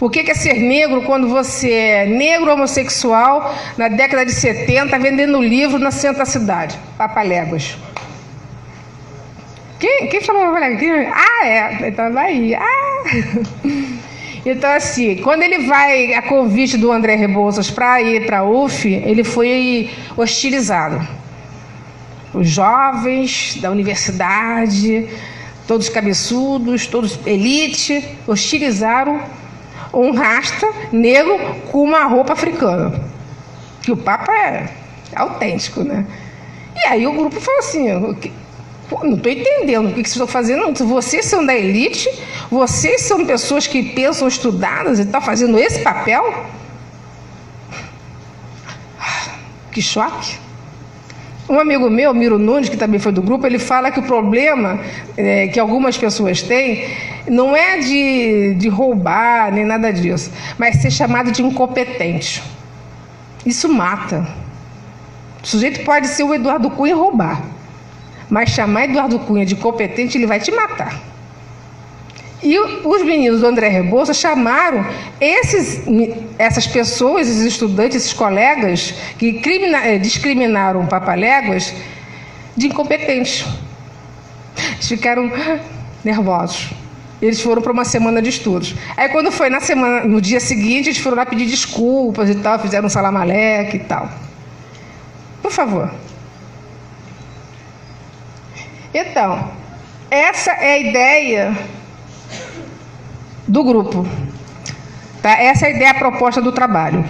O que é ser negro quando você é negro homossexual na década de 70, vendendo livro na centro da cidade? Papaléguas. Quem falou Papaléguas? Então vai ir. Então, assim, quando ele vai a convite do André Rebouças para ir para a UF, ele foi hostilizado. Os jovens da universidade, todos cabeçudos, todos elite, hostilizaram um rasta negro com uma roupa africana. Que o papo é autêntico, né? E aí o grupo falou assim, não estou entendendo o que vocês estão fazendo. Vocês são da elite, vocês são pessoas que pensam estudadas e estão fazendo esse papel? Que choque. Um amigo meu, Miro Nunes, que também foi do grupo, ele fala que o problema que algumas pessoas têm não é de roubar, nem nada disso, mas ser chamado de incompetente. Isso mata. O sujeito pode ser o Eduardo Cunha e roubar, mas chamar Eduardo Cunha de incompetente, ele vai te matar. E os meninos do André Rebouças chamaram essas pessoas, esses estudantes, esses colegas que discriminaram o Papaléguas de incompetentes. Eles ficaram nervosos. Eles foram para uma semana de estudos. Aí quando foi no dia seguinte, eles foram lá pedir desculpas e tal, fizeram um salamaleque e tal. Por favor. Então, essa é a ideia do grupo, tá? Essa é a ideia, a proposta do trabalho.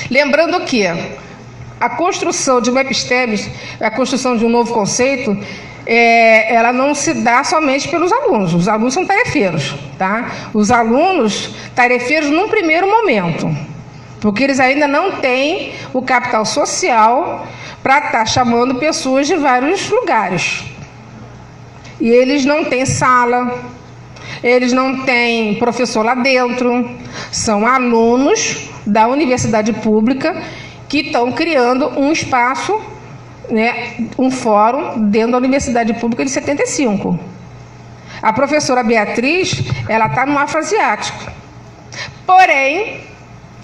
Lembrando que a construção de uma episteme, a construção de um novo conceito, ela não se dá somente pelos alunos. Os alunos são tarefeiros, tá? Os alunos tarefeiros num primeiro momento, porque eles ainda não têm o capital social para estar chamando pessoas de vários lugares. E eles não têm sala, eles não têm professor lá dentro, são alunos da universidade pública que estão criando um espaço, né, um fórum dentro da universidade pública de 75. A professora Beatriz, ela está no afroasiático. Porém,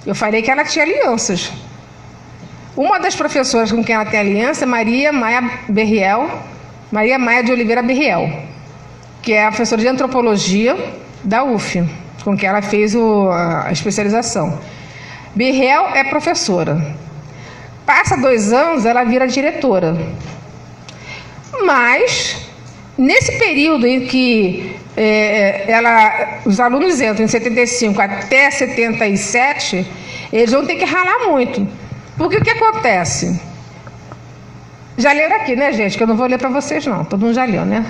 eu falei que ela tinha alianças. Uma das professoras com quem ela tem aliança é Maria Maia de Oliveira Berriel, que é a professora de antropologia da UF, com quem ela fez a especialização. Berriel é professora. Passa 2 anos, ela vira diretora. Mas, nesse período em que os alunos entram em 75 até 77, eles vão ter que ralar muito. Porque o que acontece? Já leram aqui, né, gente? Que eu não vou ler para vocês, não. Todo mundo já leu, né?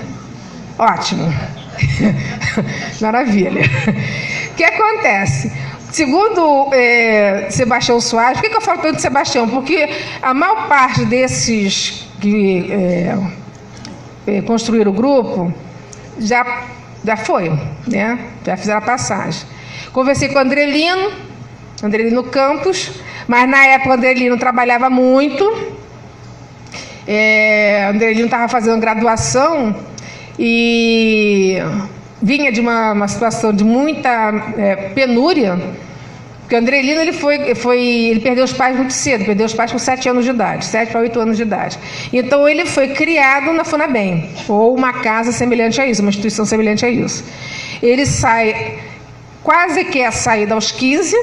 Ótimo. Maravilha. O que acontece? Segundo Sebastião Soares, por que eu falo tanto de Sebastião? Porque a maior parte desses que construíram o grupo já foi, né? Já fizeram a passagem. Conversei com o Andrelino Campos, mas na época o Andrelino trabalhava muito. O Andrelino estava fazendo graduação e vinha de uma situação de muita penúria, porque o Andrelino ele perdeu os pais muito cedo, perdeu os pais com 7 anos de idade, 7 para 8 anos de idade. Então ele foi criado na FUNABEM, ou uma casa semelhante a isso, uma instituição semelhante a isso. Ele quase que é saída aos 15,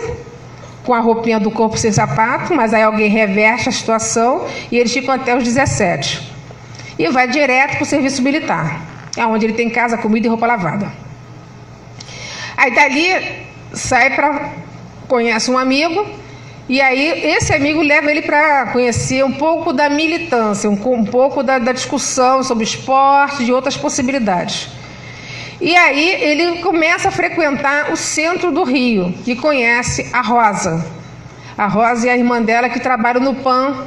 com a roupinha do corpo sem sapato, mas aí alguém reverte a situação e eles ficam até os 17. E vai direto para o serviço militar, onde ele tem casa, comida e roupa lavada. Aí dali conhece um amigo, e aí esse amigo leva ele para conhecer um pouco da militância, um pouco da discussão sobre esporte, de outras possibilidades. E aí ele começa a frequentar o centro do Rio e conhece a Rosa. A Rosa e a irmã dela que trabalham no PAN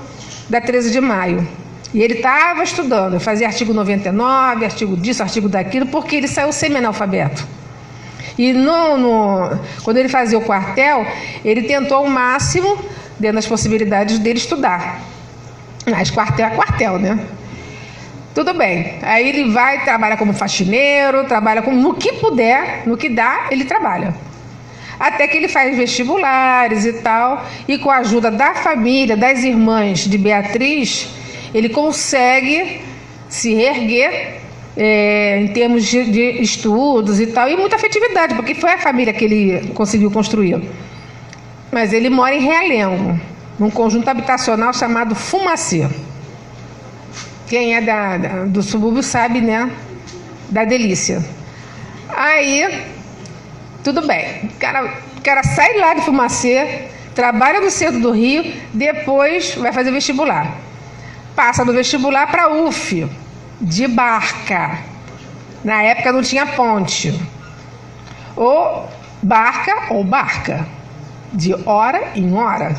da 13 de maio. E ele estava estudando, fazia artigo 99, artigo disso, artigo daquilo, porque ele saiu semi-analfabeto. E quando ele fazia o quartel, ele tentou ao máximo, dentro das possibilidades dele, estudar. Mas quartel é quartel, né? Tudo bem. Aí ele trabalha como faxineiro, trabalha no que puder, no que dá, ele trabalha. Até que ele faz vestibulares e tal, e com a ajuda da família, das irmãs de Beatriz, ele consegue se reerguer em termos de estudos e tal, e muita afetividade, porque foi a família que ele conseguiu construir. Mas ele mora em Realengo, num conjunto habitacional chamado Fumacê. Quem é do subúrbio sabe, né? Da delícia. Aí, tudo bem. O cara sai lá de Fumacê, trabalha no centro do Rio, depois vai fazer vestibular. passa no vestibular para a UF, de barca. Na época não tinha ponte. Ou barca, de hora em hora,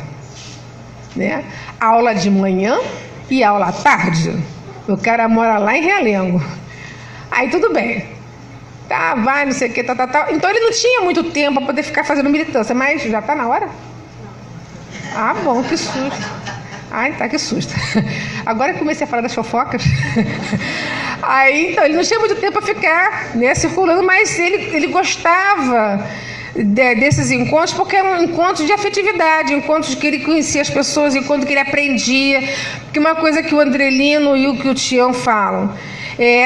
né? Aula de manhã e aula à tarde. O cara mora lá em Realengo. Aí tudo bem. Tá, vai, não sei o que, tal. Então ele não tinha muito tempo para poder ficar fazendo militância, mas já tá na hora? Ah, bom, que susto. Ai, tá, que susto. Agora que comecei a falar das fofocas. Aí, então, ele não tinha muito tempo para ficar, né, circulando, mas ele gostava desses encontros, porque eram encontros de afetividade, encontros que ele conhecia as pessoas, encontros que ele aprendia. Porque uma coisa que o Andrelino e o Tião falam,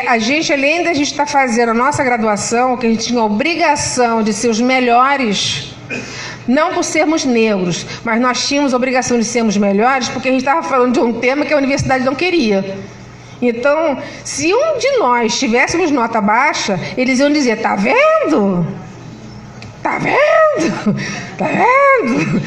a gente, além da gente estar fazendo a nossa graduação, que a gente tinha a obrigação de ser os melhores, não por sermos negros, mas nós tínhamos a obrigação de sermos melhores porque a gente estava falando de um tema que a universidade não queria. Então, se um de nós tivéssemos nota baixa, eles iam dizer, tá vendo? Tá vendo? Tá vendo?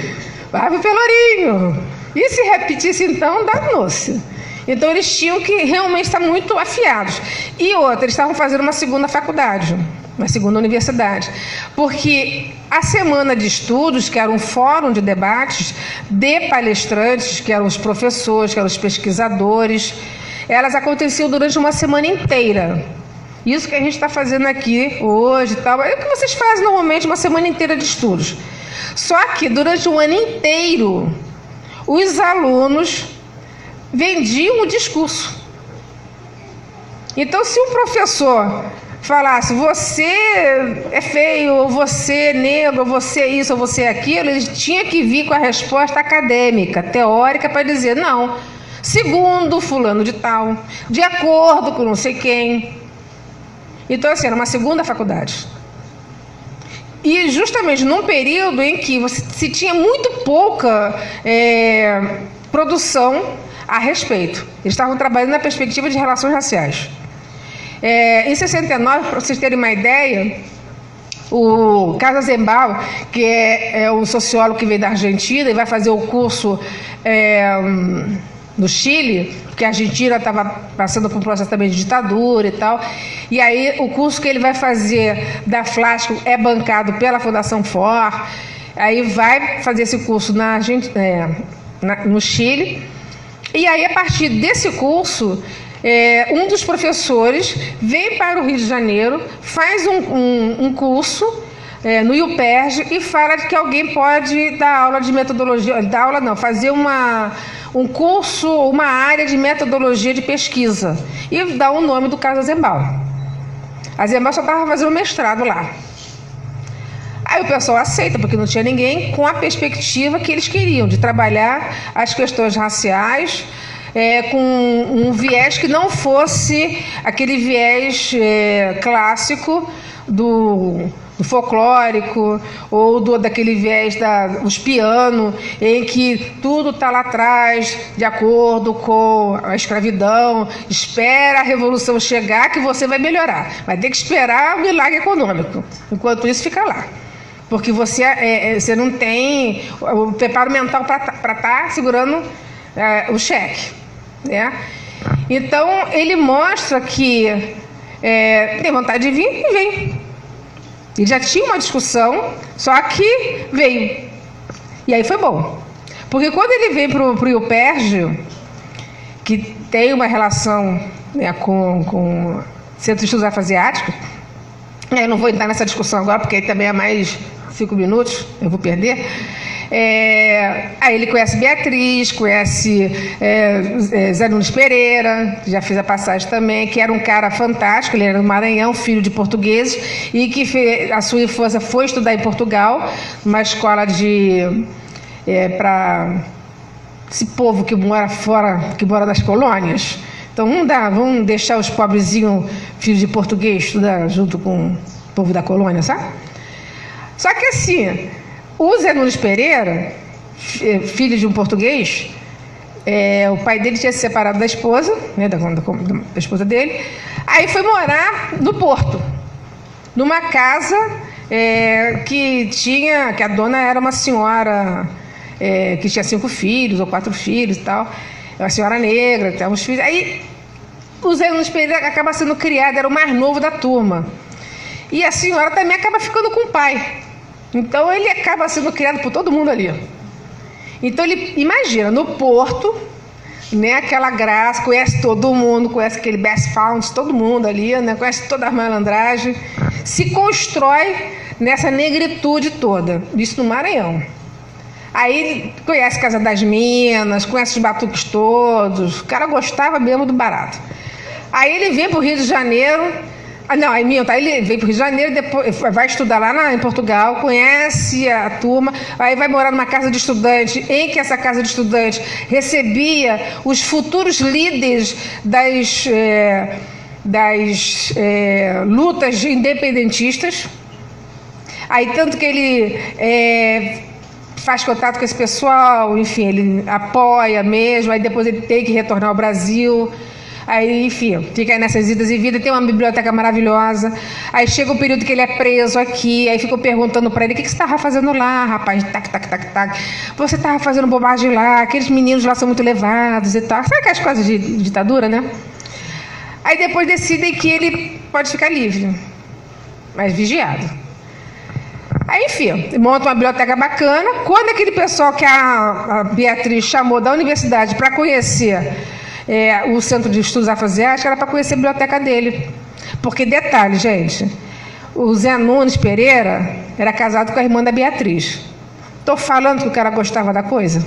Vai pro Pelourinho. E se repetisse então, danou-se. Então eles tinham que realmente estar muito afiados. E outra, eles estavam fazendo uma segunda faculdade, uma segunda universidade, porque a semana de estudos, que era um fórum de debates de palestrantes, que eram os professores, que eram os pesquisadores, elas aconteciam durante uma semana inteira. Isso que a gente está fazendo aqui hoje e tal, é o que vocês fazem normalmente, uma semana inteira de estudos. Só que durante o ano inteiro, os alunos vendiam o discurso. Então, se o professor falasse, você é feio, ou você é negro, ou você é isso, ou você é aquilo, ele tinha que vir com a resposta acadêmica, teórica, para dizer, não, segundo fulano de tal, de acordo com não sei quem. Então, assim, era uma segunda faculdade. E justamente num período em que se tinha muito pouca produção a respeito. Eles estavam trabalhando na perspectiva de relações raciais. Em 69, para vocês terem uma ideia, o Carlos Zembal, que é um sociólogo que veio da Argentina e vai fazer o curso no Chile, porque a Argentina estava passando por um processo também de ditadura e tal, e aí o curso que ele vai fazer da Flasco é bancado pela Fundação FOR, aí vai fazer esse curso no Chile, e aí a partir desse curso, um dos professores vem para o Rio de Janeiro, faz um curso no IUPERJ e fala que alguém pode dar aula de metodologia, fazer um curso, uma área de metodologia de pesquisa, e dá o nome do Carlos Zembal. A Zembal só estava fazendo mestrado lá. Aí o pessoal aceita, porque não tinha ninguém com a perspectiva que eles queriam, de trabalhar as questões raciais, com um viés que não fosse aquele viés clássico do folclórico, ou daquele viés dos pianos, em que tudo está lá atrás, de acordo com a escravidão, espera a revolução chegar que você vai melhorar. Vai ter que esperar o milagre econômico. Enquanto isso, fica lá. Porque você não tem o preparo mental para estar segurando o cheque, né? Então, ele mostra que tem vontade de vir e vem. Ele já tinha uma discussão, só que veio. E aí foi bom. Porque quando ele vem para o IUPERJ, que tem uma relação, né, com o Centro de Estudos Afroasiáticos, eu não vou entrar nessa discussão agora, porque aí também é mais 5 minutos, eu vou perder. Aí ele conhece Beatriz, conhece Zé Nunes Pereira, que já fez a passagem também, que era um cara fantástico, ele era do Maranhão, filho de portugueses, e que a sua infância foi estudar em Portugal, numa escola para esse povo que mora fora, que mora nas colônias. Então vamos deixar os pobrezinhos, filhos de português, estudar junto com o povo da colônia, sabe? Só que assim, o Zé Nunes Pereira, filho de um português, o pai dele tinha se separado da esposa, né, da esposa dele, aí foi morar no Porto, numa casa que a dona era uma senhora que tinha 5 filhos ou 4 filhos e tal. é uma senhora negra, tem uns filhos. Aí o Zé Nunes Pereira acaba sendo criado, era o mais novo da turma. E a senhora também acaba ficando com o pai. Então ele acaba sendo criado por todo mundo ali. Então ele, imagina, no Porto, né, aquela graça, conhece todo mundo, conhece aquele best found, todo mundo ali, né, conhece toda a malandragem, se constrói nessa negritude toda, isso no Maranhão. Aí ele conhece Casa das Minas, conhece os batuques todos, o cara gostava mesmo do barato. Aí ele vem para o Rio de Janeiro. Ele vem para o Rio de Janeiro, depois vai estudar lá em Portugal, conhece a turma, aí vai morar numa casa de estudante, em que essa casa de estudante recebia os futuros líderes das lutas independentistas. Aí tanto que ele faz contato com esse pessoal, enfim, ele apoia mesmo, aí depois ele tem que retornar ao Brasil. Aí, enfim, fica nessas idas e vindas, tem uma biblioteca maravilhosa. Aí chega o período que ele é preso aqui, aí ficam perguntando para ele: o que você estava fazendo lá, rapaz? Tac. Você estava fazendo bobagem lá, aqueles meninos lá são muito levados e tal. Sabe aquelas coisas de ditadura, né? Aí depois decidem que ele pode ficar livre, mas vigiado. Aí, enfim, monta uma biblioteca bacana. Quando aquele pessoal que a Beatriz chamou da universidade para conhecer o Centro de Estudos Afroasiáticos, era para conhecer a biblioteca dele. Porque, detalhe, gente, o Zé Nunes Pereira era casado com a irmã da Beatriz. Estou falando que o cara gostava da coisa?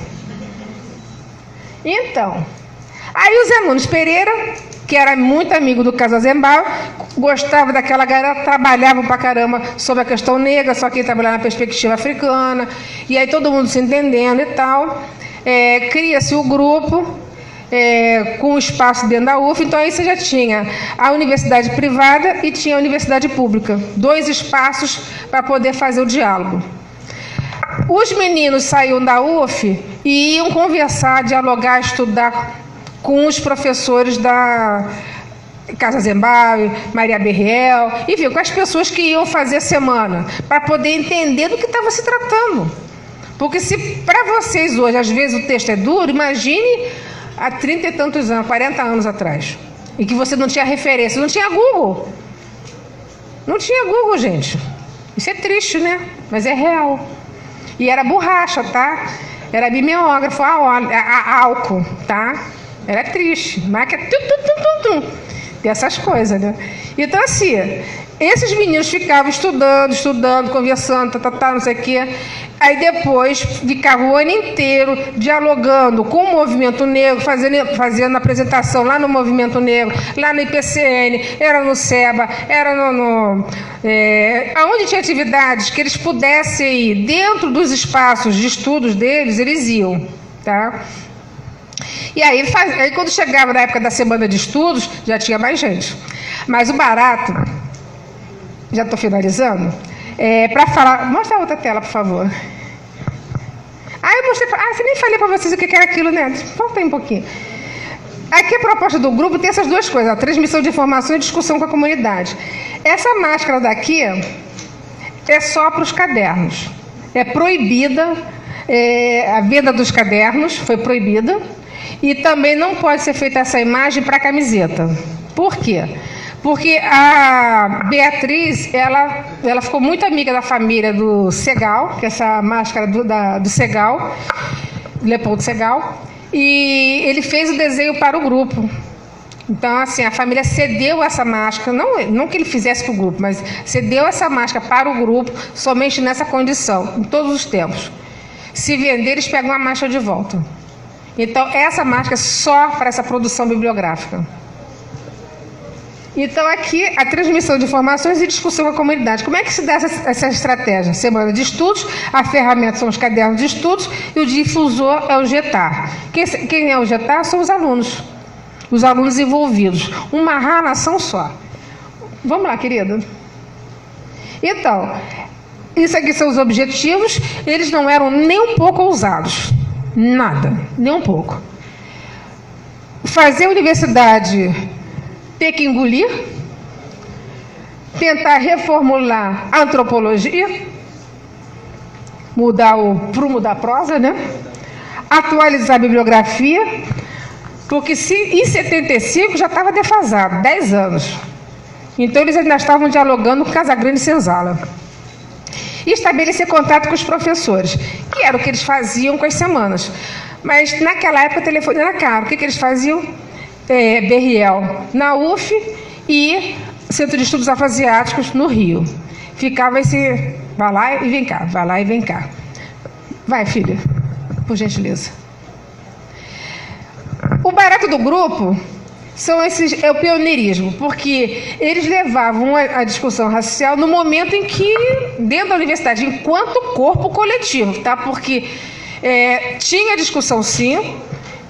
Então, aí o Zé Nunes Pereira, que era muito amigo do Casa Zembal, gostava daquela galera, trabalhava pra caramba sobre a questão negra, só que ele trabalhava na perspectiva africana, e aí todo mundo se entendendo e tal. Cria-se o grupo, com um espaço dentro da UF, então aí você já tinha a universidade privada e tinha a universidade pública, 2 espaços para poder fazer o diálogo. Os meninos saíam da UF e iam conversar, dialogar, estudar com os professores da Casa Zembal, Maria Berriel, enfim, com as pessoas que iam fazer a semana, para poder entender do que estava se tratando. Porque se para vocês hoje, às vezes, o texto é duro, imagine há 30 e tantos anos, 40 anos atrás, e que você não tinha referência, não tinha Google. Não tinha Google, gente. Isso é triste, né? Mas é real. E era borracha, tá? Era mimeógrafo, a álcool, tá? Era triste. Máquina, tem essas coisas, né? Então, assim, esses meninos ficavam estudando, conversando, não sei o quê. Aí depois ficavam o ano inteiro dialogando com o movimento negro, fazendo apresentação lá no movimento negro, lá no IPCN, era no SEBA, era aonde tinha atividades que eles pudessem ir dentro dos espaços de estudos deles, eles iam, tá? E aí quando chegava na época da semana de estudos, já tinha mais gente. Mas o barato, já estou finalizando, para falar... Mostra a outra tela, por favor. Eu mostrei... você nem falei para vocês o que era aquilo, né? Volta aí um pouquinho. Aqui a proposta do grupo tem essas 2 coisas, a transmissão de informação e discussão com a comunidade. Essa máscara daqui é só para os cadernos. É proibida, a venda dos cadernos foi proibida, e também não pode ser feita essa imagem para camiseta. Por quê? Porque a Beatriz, ela ficou muito amiga da família do Segal, que é essa máscara do Segal, Leopoldo Segal, e ele fez o desenho para o grupo. Então, assim, a família cedeu essa máscara, não que ele fizesse para o grupo, mas cedeu essa máscara para o grupo somente nessa condição, em todos os tempos. Se vender, eles pegam a máscara de volta. Então, essa máscara é só para essa produção bibliográfica. Então, aqui, a transmissão de informações e discussão com a comunidade. Como é que se dá essa estratégia? Semana de estudos, a ferramenta são os cadernos de estudos e o difusor é o GETAR. Quem é o GETAR? São os alunos envolvidos. Uma nação só. Vamos lá, querida. Então, isso aqui são os objetivos. Eles não eram nem um pouco ousados. Nada, nem um pouco. Fazer a universidade ter que engolir, tentar reformular a antropologia, mudar o prumo da prosa, né? Atualizar a bibliografia, Porque em 75 já estava defasado, 10 anos. Então eles ainda estavam dialogando com Casagrande e Senzala. E estabelecer contato com os professores, que era o que eles faziam com as semanas. Mas naquela época o telefone era caro. O que eles faziam? Berriel na UF e Centro de Estudos Afroasiáticos no Rio. Ficava esse... vai lá e vem cá, vai lá e vem cá. Vai, filha, por gentileza. O barato do grupo é o pioneirismo, porque eles levavam a discussão racial no momento em que, dentro da universidade, enquanto corpo coletivo, tá? Porque tinha discussão sim,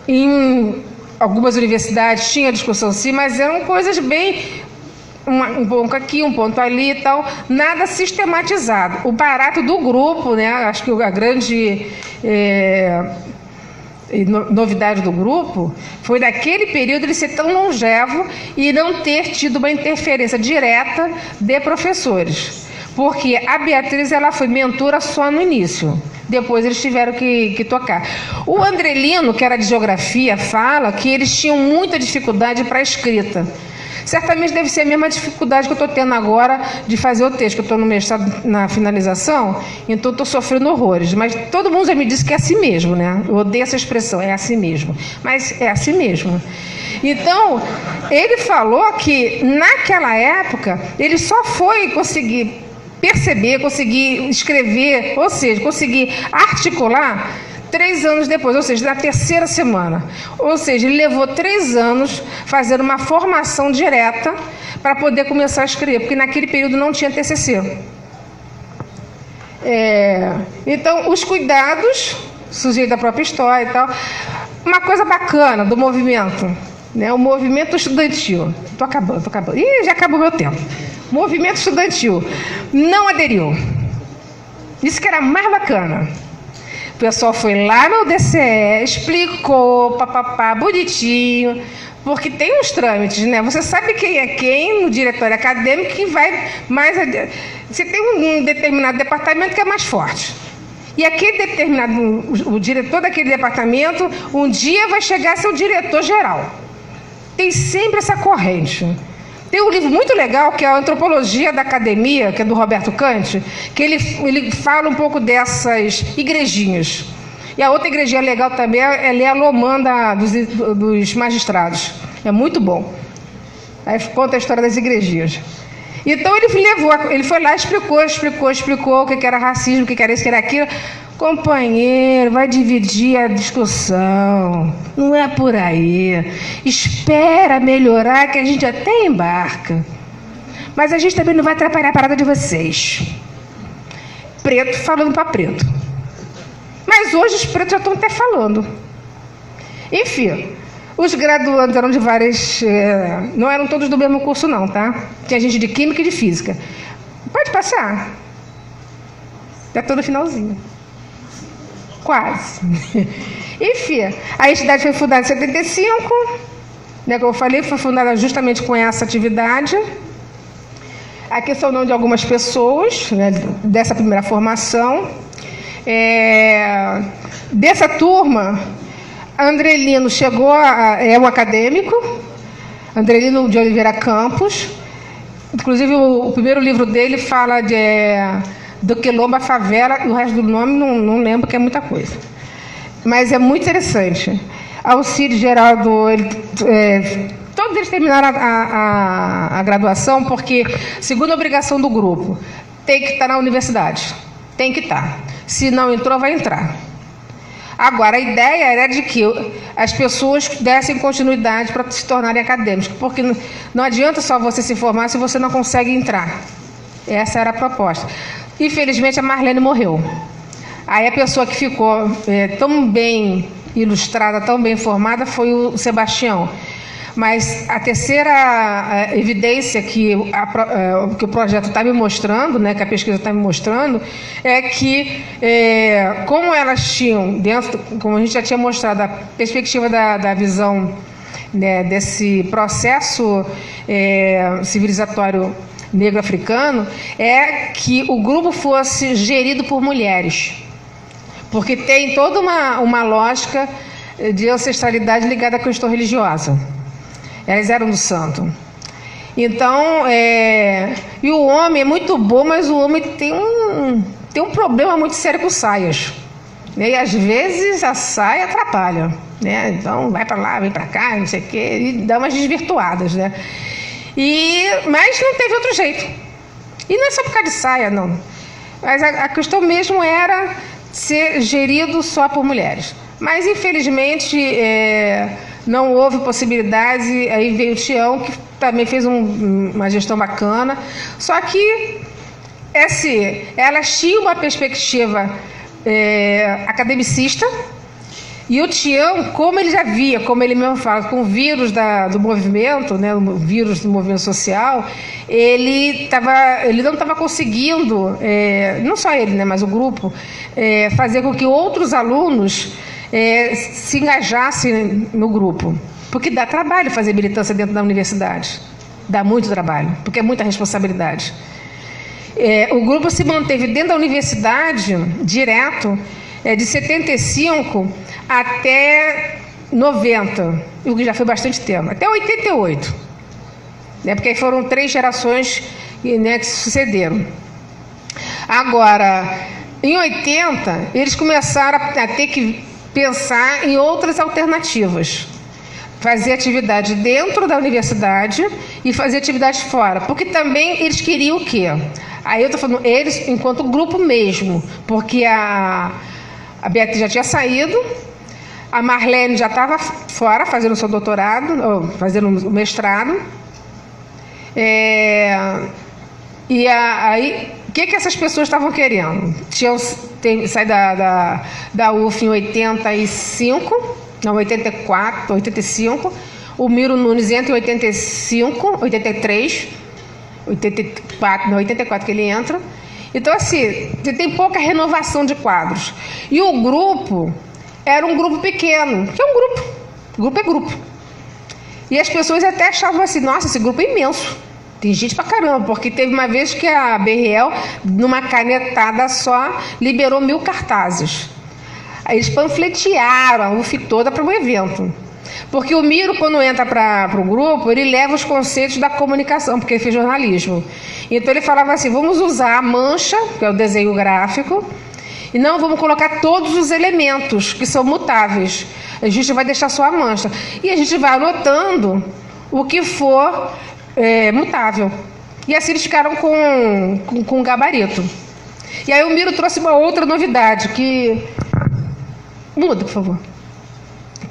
em algumas universidades tinha discussão sim, mas eram coisas bem... um ponto aqui, um ponto ali e tal, nada sistematizado. O barato do grupo, né? Acho que a grande novidade do grupo foi naquele período ele ser tão longevo e não ter tido uma interferência direta de professores. Porque a Beatriz ela foi mentora só no início. Depois eles tiveram que tocar. O Andrelino, que era de geografia, fala que eles tinham muita dificuldade para a escrita. Certamente deve ser a mesma dificuldade que eu estou tendo agora de fazer o texto, que eu estou no mestrado na finalização, então estou sofrendo horrores. Mas todo mundo já me disse que é assim mesmo, né? Eu odeio essa expressão, é assim mesmo. Mas é assim mesmo. Então, ele falou que naquela época ele só foi conseguir perceber, conseguir escrever, ou seja, conseguir articular 3 anos depois, ou seja, na terceira semana. Ou seja, ele levou 3 anos fazendo uma formação direta para poder começar a escrever, porque naquele período não tinha TCC. Então, os cuidados, sujeito à própria história e tal. Uma coisa bacana do movimento, né? O movimento estudantil. Estou acabando. Ih, já acabou meu tempo. Movimento estudantil não aderiu. Isso que era mais bacana. O pessoal foi lá no DCE, explicou, papapá, bonitinho, porque tem uns trâmites, né? Você sabe quem é quem no diretório acadêmico que vai mais... Você tem um determinado departamento que é mais forte. E aquele determinado, o diretor daquele departamento, um dia vai chegar a ser o diretor-geral. Tem sempre essa corrente. Tem um livro muito legal, que é a Antropologia da Academia, que é do Roberto Kant, que ele fala um pouco dessas igrejinhas. E a outra igrejinha legal também é ler a Lomã dos magistrados. É muito bom. Aí conta a história das igrejinhas. Então ele foi lá e explicou o que era racismo, o que era isso, o que era aquilo. Companheiro, vai dividir a discussão, não é por aí. Espera melhorar que a gente até embarca. Mas a gente também não vai atrapalhar a parada de vocês. Preto falando para preto. Mas hoje os pretos já estão até falando. Enfim, os graduandos eram de várias... não eram todos do mesmo curso não, tá? Tinha gente de Química e de Física. Pode passar. Já estou no finalzinho. Quase. Enfim, a entidade foi fundada em 75, né, como eu falei, foi fundada justamente com essa atividade. A questão não de algumas pessoas, né, dessa primeira formação. Dessa turma, Andrelino é um acadêmico, Andrelino de Oliveira Campos. Inclusive, o primeiro livro dele fala do Quilombo à favela, o resto do nome não lembro, que é muita coisa. Mas é muito interessante. Alcide, Geraldo, todos eles terminaram a graduação porque, segundo a obrigação do grupo, tem que estar na universidade. Tem que estar. Se não entrou, vai entrar. Agora, a ideia era de que as pessoas dessem continuidade para se tornarem acadêmicos, porque não adianta só você se formar se você não consegue entrar. Essa era a proposta. Infelizmente, a Marlene morreu. Aí a pessoa que ficou tão bem ilustrada, tão bem formada, foi o Sebastião. Mas a terceira evidência que o projeto está me mostrando, né, que a pesquisa está me mostrando, é que, como elas tinham, como a gente já tinha mostrado, a perspectiva da visão, né, desse processo civilizatório negro-africano, é que o grupo fosse gerido por mulheres. Porque tem toda uma lógica de ancestralidade ligada à questão religiosa. Elas eram do santo. Então, e o homem é muito bom, mas o homem tem um problema muito sério com saias. Né? E às vezes a saia atrapalha. Né? Então, vai para lá, vem para cá, não sei o quê, e dá umas desvirtuadas. Né? Mas não teve outro jeito. E não é só por causa de saia, não. Mas a questão mesmo era ser gerido só por mulheres. Mas, infelizmente, não houve possibilidade. Aí veio o Tião, que também fez uma gestão bacana. Só que elas tinham uma perspectiva academicista. E o Tião, como ele já via, como ele mesmo fala, com o vírus do movimento, né, o vírus do movimento social, ele não estava conseguindo, não só ele, né, mas o grupo, fazer com que outros alunos se engajassem no grupo. Porque dá trabalho fazer militância dentro da universidade. Dá muito trabalho, porque é muita responsabilidade. O grupo se manteve dentro da universidade, direto, de 75 até 90, o que já foi bastante tempo, até 88, né, porque aí foram 3 gerações, né, que se sucederam. Agora, em 80, eles começaram a ter que pensar em outras alternativas. Fazer atividade dentro da universidade e fazer atividade fora. Porque também eles queriam o quê? Aí eu estou falando eles enquanto grupo mesmo, porque a Beatriz já tinha saído, a Marlene já estava fora fazendo o seu doutorado, ou fazendo o mestrado. E aí, o que essas pessoas estavam querendo? Tinham saído da UF em 85, não, 84, 85. O Miro Nunes entra em 85, 83, 84, não, 84 que ele entra. Então, assim, você tem pouca renovação de quadros. E o grupo era um grupo pequeno, que é um grupo. Grupo é grupo. E as pessoas até achavam assim, nossa, esse grupo é imenso. Tem gente pra caramba, porque teve uma vez que a BRL, numa canetada só, liberou 1000 cartazes. Aí eles panfletearam a UF toda para o evento. Porque o Miro, quando entra para o grupo, ele leva os conceitos da comunicação, porque ele fez jornalismo. Então ele falava assim, vamos usar a mancha, que é o desenho gráfico, e não vamos colocar todos os elementos que são mutáveis. A gente vai deixar só a mancha. E a gente vai anotando o que for mutável. E assim eles ficaram com gabarito. E aí o Miro trouxe uma outra novidade, que... Muda, por favor.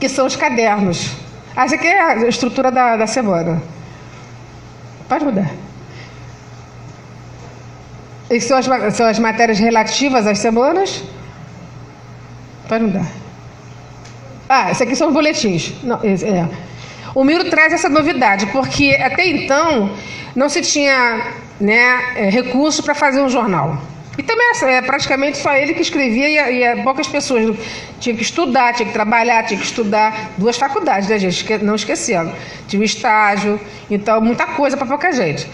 Que são os cadernos. Essa aqui é a estrutura da semana. Pode mudar. Essas são as matérias relativas às semanas. Pode mudar. Esses aqui são os boletins. Não, O Miro traz essa novidade, porque até então não se tinha, né, recurso para fazer um jornal. E também praticamente só ele que escrevia e poucas pessoas. Tinha que estudar, tinha que trabalhar, tinha que estudar. 2 faculdades, né, gente? Não esquecendo. Tinha um estágio, então muita coisa para pouca gente.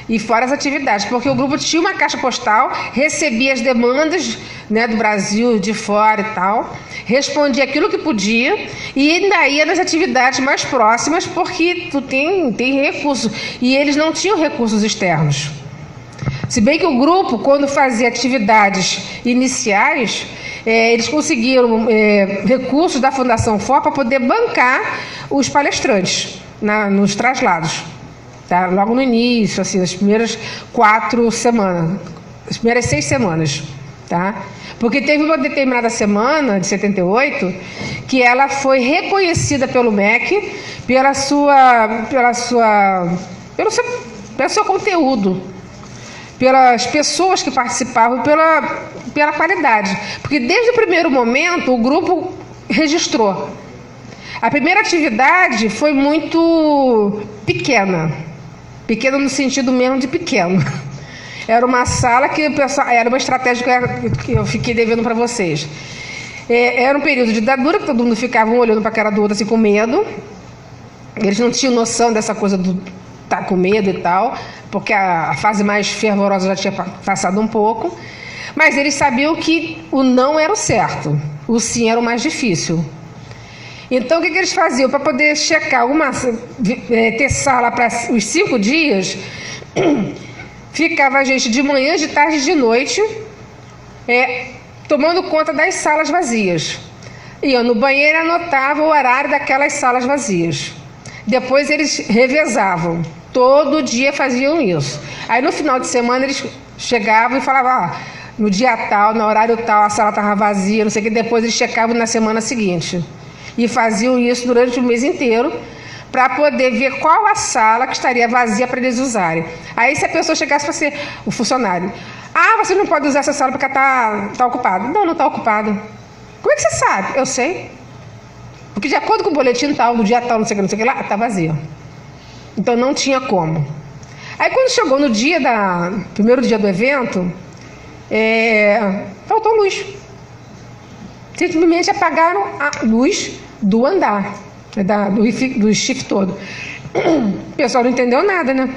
E fora as atividades, porque o grupo tinha uma caixa postal, recebia as demandas, né, do Brasil, de fora e tal, respondia aquilo que podia e ainda ia nas atividades mais próximas, porque tu tem recursos. E eles não tinham recursos externos. Se bem que o grupo, quando fazia atividades iniciais, eles conseguiram recursos da Fundação FOR para poder bancar os palestrantes nos traslados. Tá? Logo no início, assim, nas primeiras 4 semanas, as primeiras 6 semanas. Tá? Porque teve uma determinada semana, de 78, que ela foi reconhecida pelo MEC pelo seu conteúdo, pelas pessoas que participavam, pela qualidade. Porque desde o primeiro momento o grupo registrou. A primeira atividade foi muito pequena. Pequena no sentido mesmo de pequeno. Era uma sala que o pessoal, era uma estratégia que eu fiquei devendo para vocês. Era um período de ditadura, que todo mundo ficava um olhando para a cara do outro assim, com medo. Eles não tinham noção dessa coisa do estar com medo e tal, porque a fase mais fervorosa já tinha passado um pouco. Mas eles sabiam que o não era o certo, o sim era o mais difícil. Então, o que eles faziam? Para poder checar ter sala para os 5 dias, ficava a gente de manhã, de tarde e de noite, tomando conta das salas vazias. Iam no banheiro e anotavam o horário daquelas salas vazias. Depois eles revezavam. Todo dia faziam isso. Aí no final de semana eles chegavam e falavam, no dia tal, no horário tal, a sala estava vazia, não sei o que. Depois eles checavam na semana seguinte. E faziam isso durante o mês inteiro para poder ver qual a sala que estaria vazia para eles usarem. Aí se a pessoa chegasse para ser o funcionário, você não pode usar essa sala porque está ocupada. Não está ocupada. Como é que você sabe? Eu sei. Porque de acordo com o boletim tal, no dia tal, não sei o que lá, está vazia. Então não tinha como. Aí quando chegou no dia primeiro dia do evento, faltou luz. Simplesmente apagaram a luz do andar, do shift todo. O pessoal não entendeu nada, né?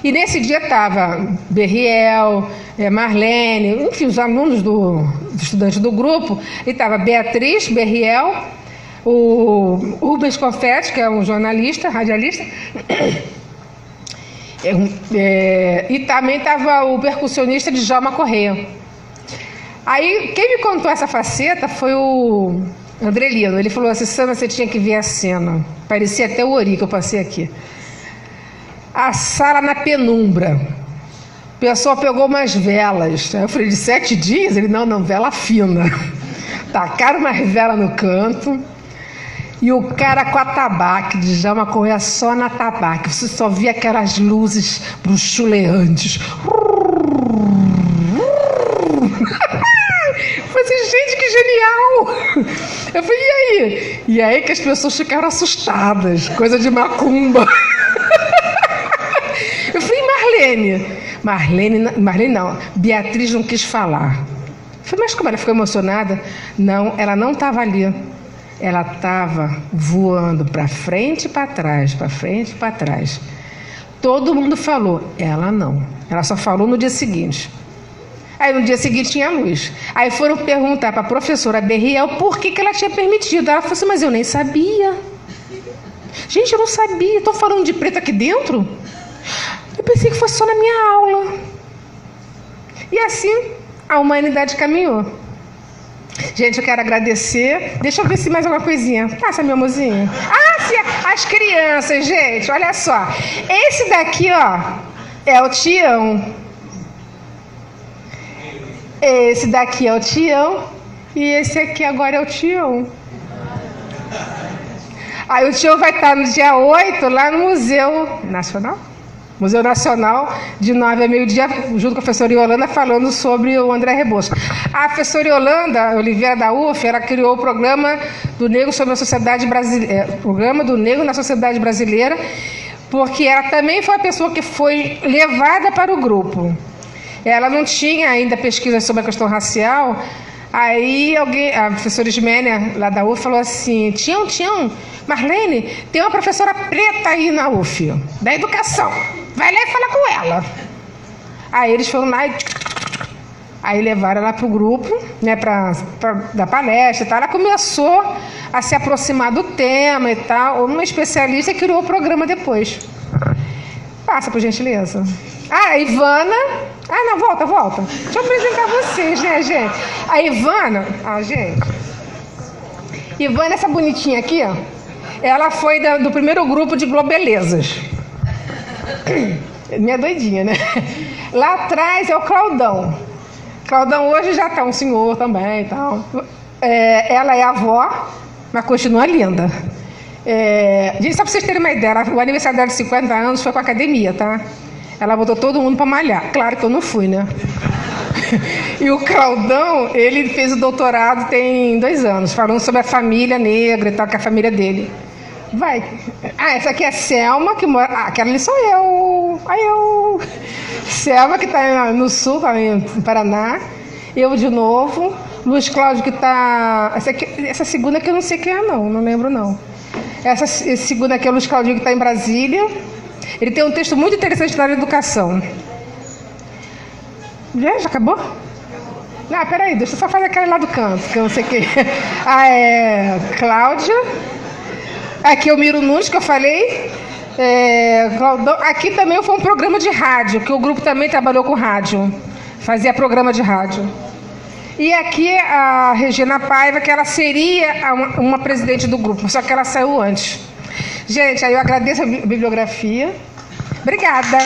E nesse dia estava Berriel, Marlene, enfim, os alunos dos estudantes do grupo, e estava Beatriz, Berriel, o Rubens Confetti, que é um jornalista, radialista, e também estava o percussionista Djalma Correia. Aí, quem me contou essa faceta foi o Andrelino. Ele falou assim, Sandra, você tinha que ver a cena. Parecia até o Ori que eu passei aqui. A sala na penumbra. O pessoal pegou umas velas. Eu falei, de 7 dias? Ele, não, vela fina. Tacaram umas velas no canto. E o cara com a tabaque, Djalma Correia só na tabaque. Você só via aquelas luzes bruxuleantes. Eu falei, gente, que genial! Eu falei, e aí? E aí que as pessoas ficaram assustadas, coisa de macumba. Eu falei, Marlene não, Beatriz não quis falar. Eu falei, mas como ela ficou emocionada? Não, ela não estava ali. Ela estava voando para frente e para trás, para frente e para trás. Todo mundo falou, ela não. Ela só falou no dia seguinte. Aí no dia seguinte tinha luz. Aí foram perguntar para a professora Berriel por que ela tinha permitido. Ela falou assim, mas eu nem sabia. Gente, eu não sabia. Estão falando de preto aqui dentro? Eu pensei que fosse só na minha aula. E assim a humanidade caminhou. Gente, eu quero agradecer. Deixa eu ver se mais alguma coisinha. Passa, meu amorzinho. Sim, as crianças, gente, olha só. Esse daqui, é o Tião. Esse daqui é o Tião. E esse aqui agora é o Tião. Aí o Tião vai estar no dia 8 lá no Museu Nacional. Museu Nacional, de 9 a meio-dia, junto com a professora Yolanda, falando sobre o André Rebouças. A professora Yolanda Oliveira da UF, ela criou o programa do Negro sobre a Sociedade Brasileira, programa do Negro na Sociedade Brasileira, porque ela também foi a pessoa que foi levada para o grupo. Ela não tinha ainda pesquisa sobre a questão racial. Aí a professora Isménia, lá da UF, falou assim, Tião, Marlene, tem uma professora preta aí na UF, da educação. Vai lá e fala com ela. Aí eles foram lá e... Aí levaram ela para o grupo, né, para dar palestra e tal. Ela começou a se aproximar do tema e tal. Uma especialista criou o programa depois. Passa, por gentileza. A Ivana... não, volta. Deixa eu apresentar vocês, né, gente? A Ivana... gente... Ivana, essa bonitinha aqui, ela foi do primeiro grupo de Globelezas. Minha doidinha, né? Lá atrás é o Claudão. Claudão hoje já tá um senhor também e tal. Ela é avó, mas continua linda. Gente, só pra vocês terem uma ideia, o aniversário dela de 50 anos foi com a academia, tá? Ela botou todo mundo para malhar. Claro que eu não fui, né? E o Claudão, ele fez o doutorado tem 2 anos, falando sobre a família negra e tal, que é a família dele. Vai. Essa aqui é Selma, que mora... aquela ali sou eu. Selma, que está no sul, tá em Paraná. Eu de novo. Luiz Cláudio, que está... Essa segunda aqui eu não sei quem é, não lembro, não. Essa segunda aqui é o Luiz Cláudio, que está em Brasília. Ele tem um texto muito interessante na área da educação. Já acabou? Não, peraí, deixa eu só fazer aquele lá do canto, que eu não sei o que. Cláudia. Aqui é o Miro Nunes, que eu falei. Aqui também foi um programa de rádio, que o grupo também trabalhou com rádio. Fazia programa de rádio. E aqui a Regina Paiva, que ela seria uma presidente do grupo, só que ela saiu antes. Gente, aí eu agradeço a bibliografia. Obrigada.